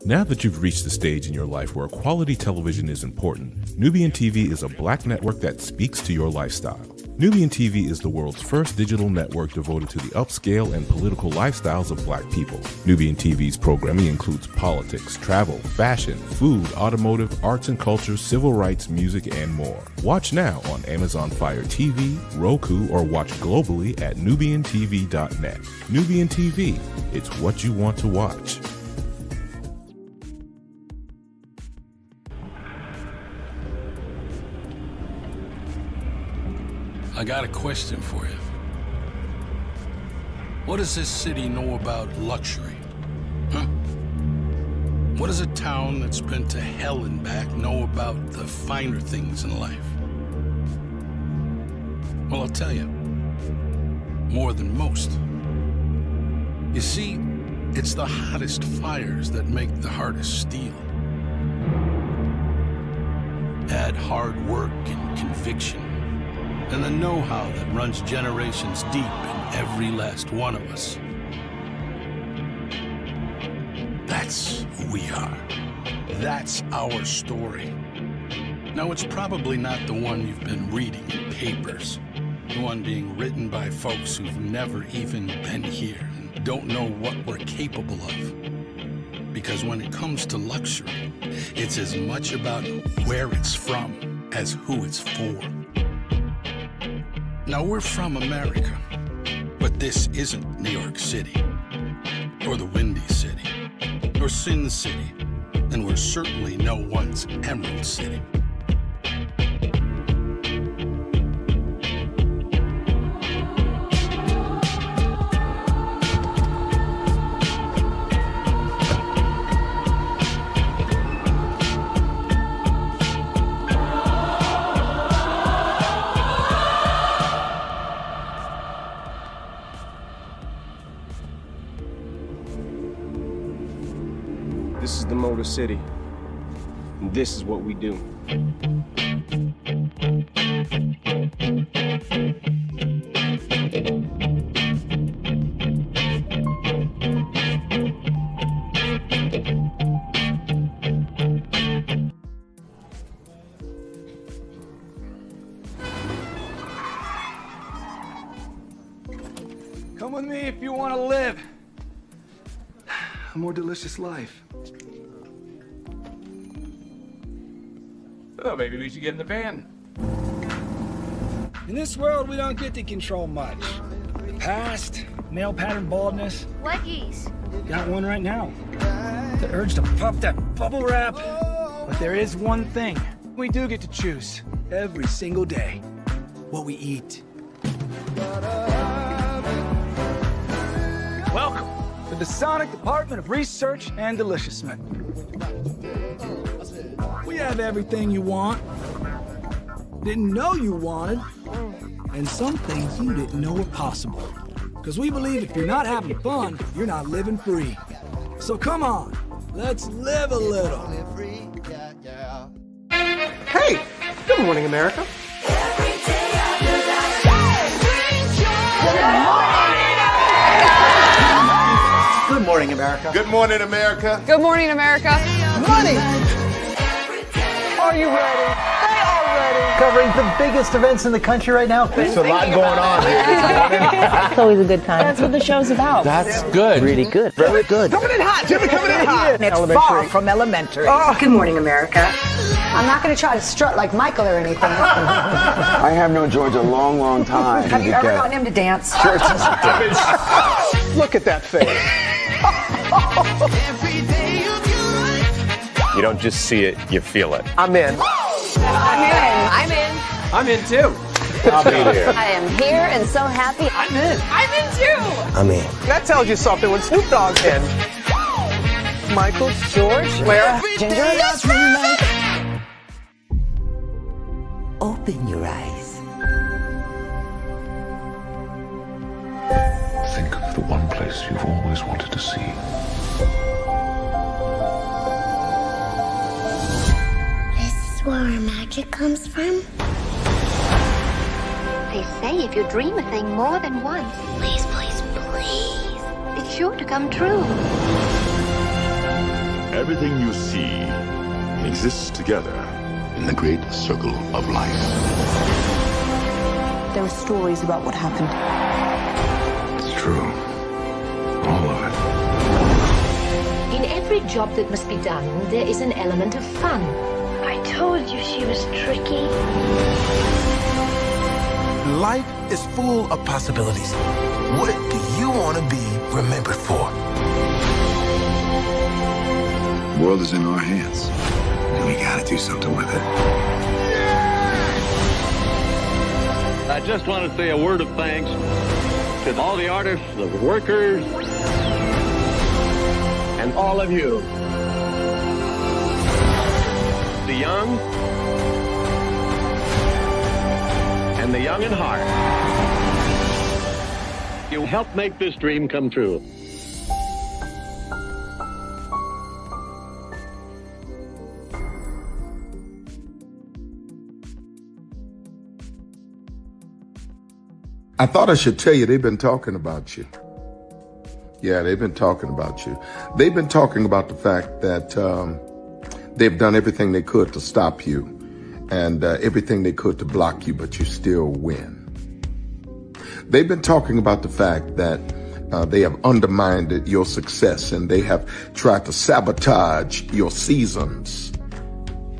Now that you've reached the stage in your life where quality television is important, Nubian TV is a black network that speaks to your lifestyle. Nubian TV is the world's first digital network devoted to the upscale and political lifestyles of black people. Nubian TV's programming includes politics, travel, fashion, food, automotive, arts and culture, civil rights, music, and more. Watch now on Amazon Fire TV, Roku, or watch globally at nubiantv.net. Nubian TV, it's what you want to watch. I got a question for you. What does this city know about luxury? Huh? What does a town that's been to hell and back know about the finer things in life? Well, I'll tell you. More than most. You see, it's the hottest fires that make the hardest steel. Add hard work and conviction, and the know-how that runs generations deep in every last one of us. That's who we are. That's our story. Now, it's probably not the one you've been reading in papers, the one being written by folks who've never even been here and don't know what we're capable of. Because when it comes to luxury, it's as much about where it's from as who it's for. Now, we're from America, but this isn't New York City, or the Windy City, or Sin City, and we're certainly no one's Emerald City. This is the Motor City, and this is what we do. Come with me if you want to live a more delicious life. Oh, maybe we should get in the van. In this world, we don't get to control much. The past, male pattern baldness. Leggies. Got one right now. The urge to puff that bubble wrap. But there is one thing we do get to choose every single day: what we eat. Welcome to the Sonic Department of Research and Deliciousment. We have everything you want, didn't know you wanted, and some things you didn't know were possible. Because we believe if you're not having fun, you're not living free. So come on, let's live a little. Hey, good morning, America. Good morning, America. Good morning, America. Good morning, America. Money! Are you ready? They are ready. Covering the biggest events in the country right now. There's a lot going on here this morning. It's always a good time. That's what the show's about. That's good. Really good. Very good. Coming in hot, Jimmy, coming in hot. It's far from elementary. Good morning, America. I'm not going to try to strut like Michael or anything. I have known George a long, long time. Have you ever gotten him to dance? Look at that face. You don't just see it, you feel it. I'm in. I'm in. I'm in. I'm in too. I'll be here. I am here and so happy. I'm in. I'm in too. I'm in. That tells you something when Snoop Dogg's in. Michael, George, Clara, Ginger. Open your eyes. Think of the one place you've always wanted to see. where our magic comes from? They say if you dream a thing more than once, Please, please, please. it's sure to come true. Everything you see exists together in the great circle of life. There were stories about what happened. It's true. All of it. In every job that must be done, there is an element of fun. I told you she was tricky. Life is full of possibilities. What do you want to be remembered for? The world is in our hands, and we gotta do something with it. I just want to say a word of thanks to all the artists, the workers, and all of you. The young and the young in heart. You helped make this dream come true. I thought I should tell you they've been talking about you. Yeah, they've been talking about you. They've been talking about the fact that they've done everything they could to stop you and everything they could to block you, but you still win. They've been talking about the fact that they have undermined your success and they have tried to sabotage your seasons,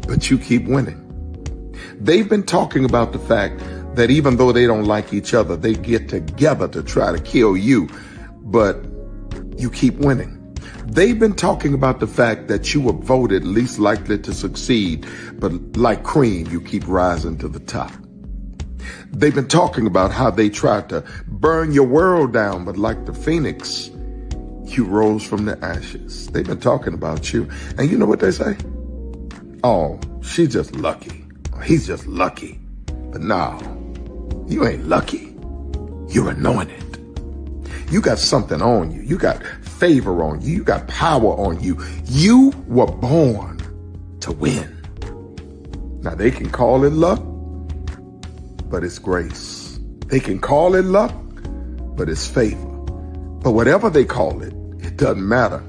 but you keep winning. They've been talking about the fact that even though they don't like each other, they get together to try to kill you, but you keep winning. They've been talking about the fact that you were voted least likely to succeed, but like cream, you keep rising to the top. They've been talking about how they tried to burn your world down, but like the phoenix, you rose from the ashes. They've been talking about you. And you know what they say? Oh, she's just lucky. He's just lucky. But no, you ain't lucky. You're anointed. You got something on you. You got favor on you. You got power on you. You were born to win. Now they can call it luck, but it's grace. They can call it luck, but it's favor. But whatever they call it, it doesn't matter,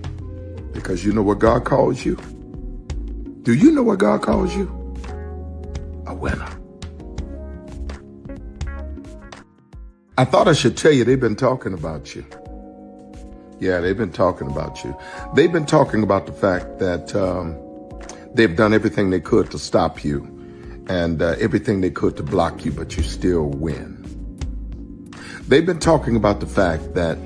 because you know what God calls you? Do you know what God calls you? A winner. I thought I should tell you they've been talking about you. Yeah, they've been talking about you. They've been talking about the fact that they've done everything they could to stop you and everything they could to block you, but you still win. They've been talking about the fact that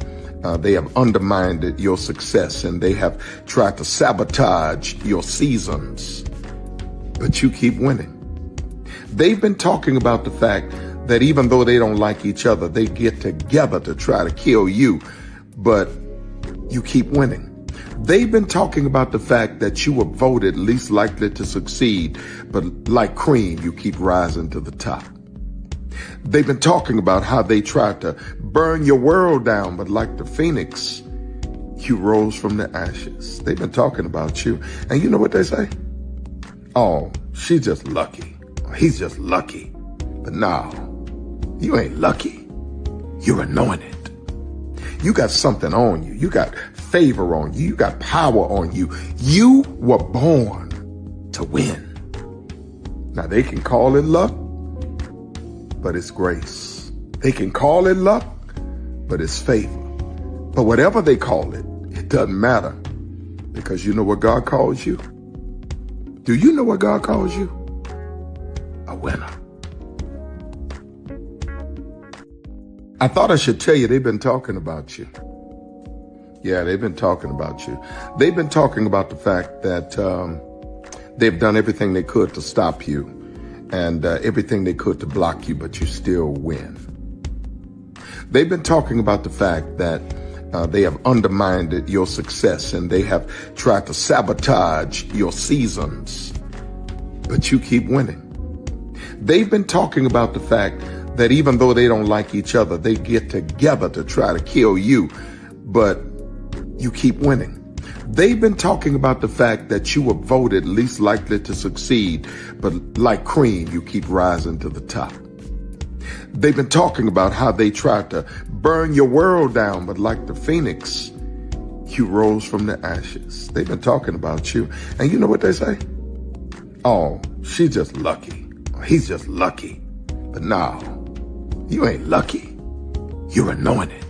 they have undermined your success and they have tried to sabotage your seasons, but you keep winning. They've been talking about the fact that even though they don't like each other, they get together to try to kill you, but you keep winning. They've been talking about the fact that you were voted least likely to succeed, but like cream, you keep rising to the top. They've been talking about how they tried to burn your world down, but like the phoenix, you rose from the ashes. They've been talking about you. And you know what they say? Oh, she's just lucky. He's just lucky. But no, you ain't lucky. You're anointed. You got something on you. You got favor on you. You got power on you. You were born to win. Now they can call it luck, but it's grace. They can call it luck, but it's favor. But whatever they call it, it doesn't matter, because you know what God calls you? Do you know what God calls you? A winner. I thought I should tell you they've been talking about you. Yeah, they've been talking about you. They've been talking about the fact that they've done everything they could to stop you and everything they could to block you, but you still win. They've been talking about the fact that they have undermined your success and they have tried to sabotage your seasons, but you keep winning. They've been talking about the fact that even though they don't like each other, they get together to try to kill you, but you keep winning. They've been talking about the fact that you were voted least likely to succeed, but like cream, you keep rising to the top. They've been talking about how they tried to burn your world down, but like the phoenix, you rose from the ashes. They've been talking about you. And you know what they say? Oh, she's just lucky. He's just lucky. But no, you ain't lucky. You're anointed.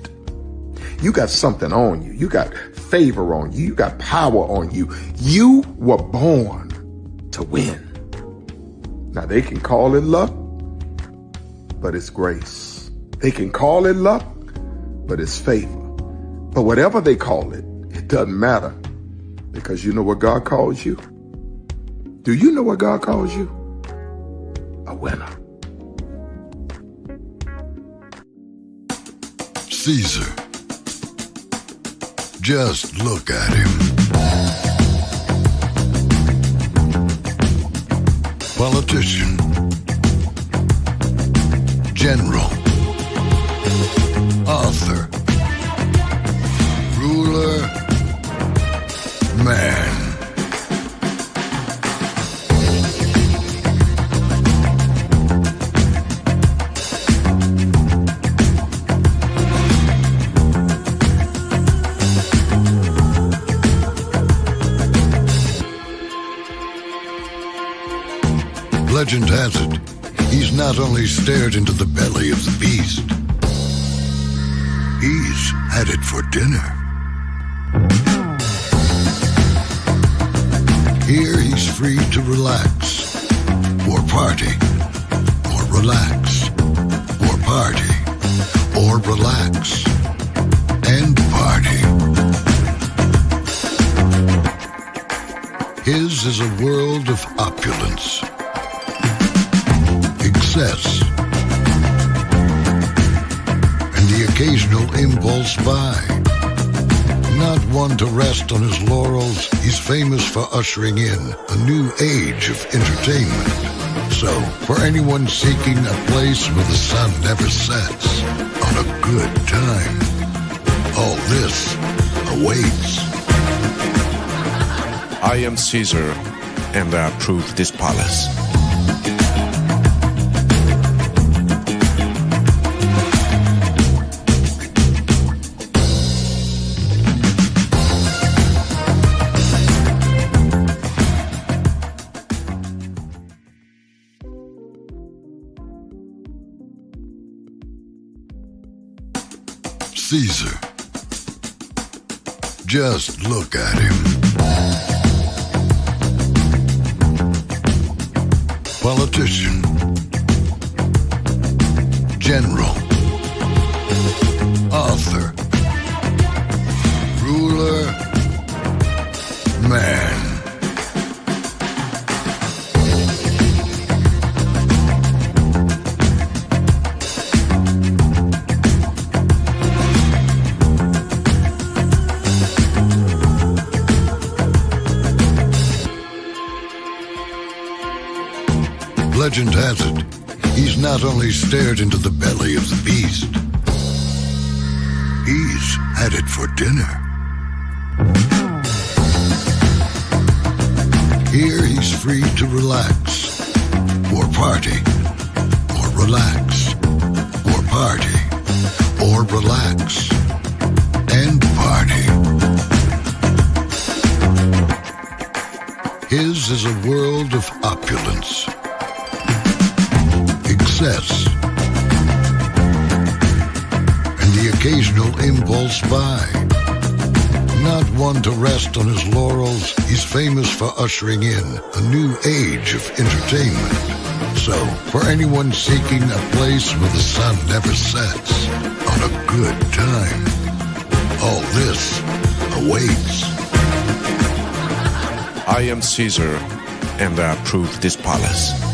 You got something on you. You got favor on you. You got power on you. You were born to win. Now they can call it luck, but it's grace. They can call it luck, but it's favor. But whatever they call it, it doesn't matter, because you know what God calls you? Do you know what God calls you? A winner. Caesar. Just look at him. Politician. General. Author. Ruler. Man. Legend has it, he's not only stared into the belly of the beast, he's had it for dinner. Here he's free to relax, or party, or relax, or party, or relax, and party. His is a world of opulence, excess, and the occasional impulse buy. Not one to rest on his laurels, he's famous for ushering in a new age of entertainment. So, for anyone seeking a place where the sun never sets on a good time, all this awaits. I am Caesar, and I approve this palace. Caesar. Just look at him. Politician. General. Author. Ruler. Man. Legend has it, he's not only stared into the belly of the beast, he's had it for dinner. Here he's free to relax, or party, or relax, or party, or relax, and party. His is a world of opulence, excess, and the occasional impulse buy. Not one to rest on his laurels, he's famous for ushering in a new age of entertainment. So, for anyone seeking a place where the sun never sets on a good time, all this awaits. I am Caesar, and I approve this palace.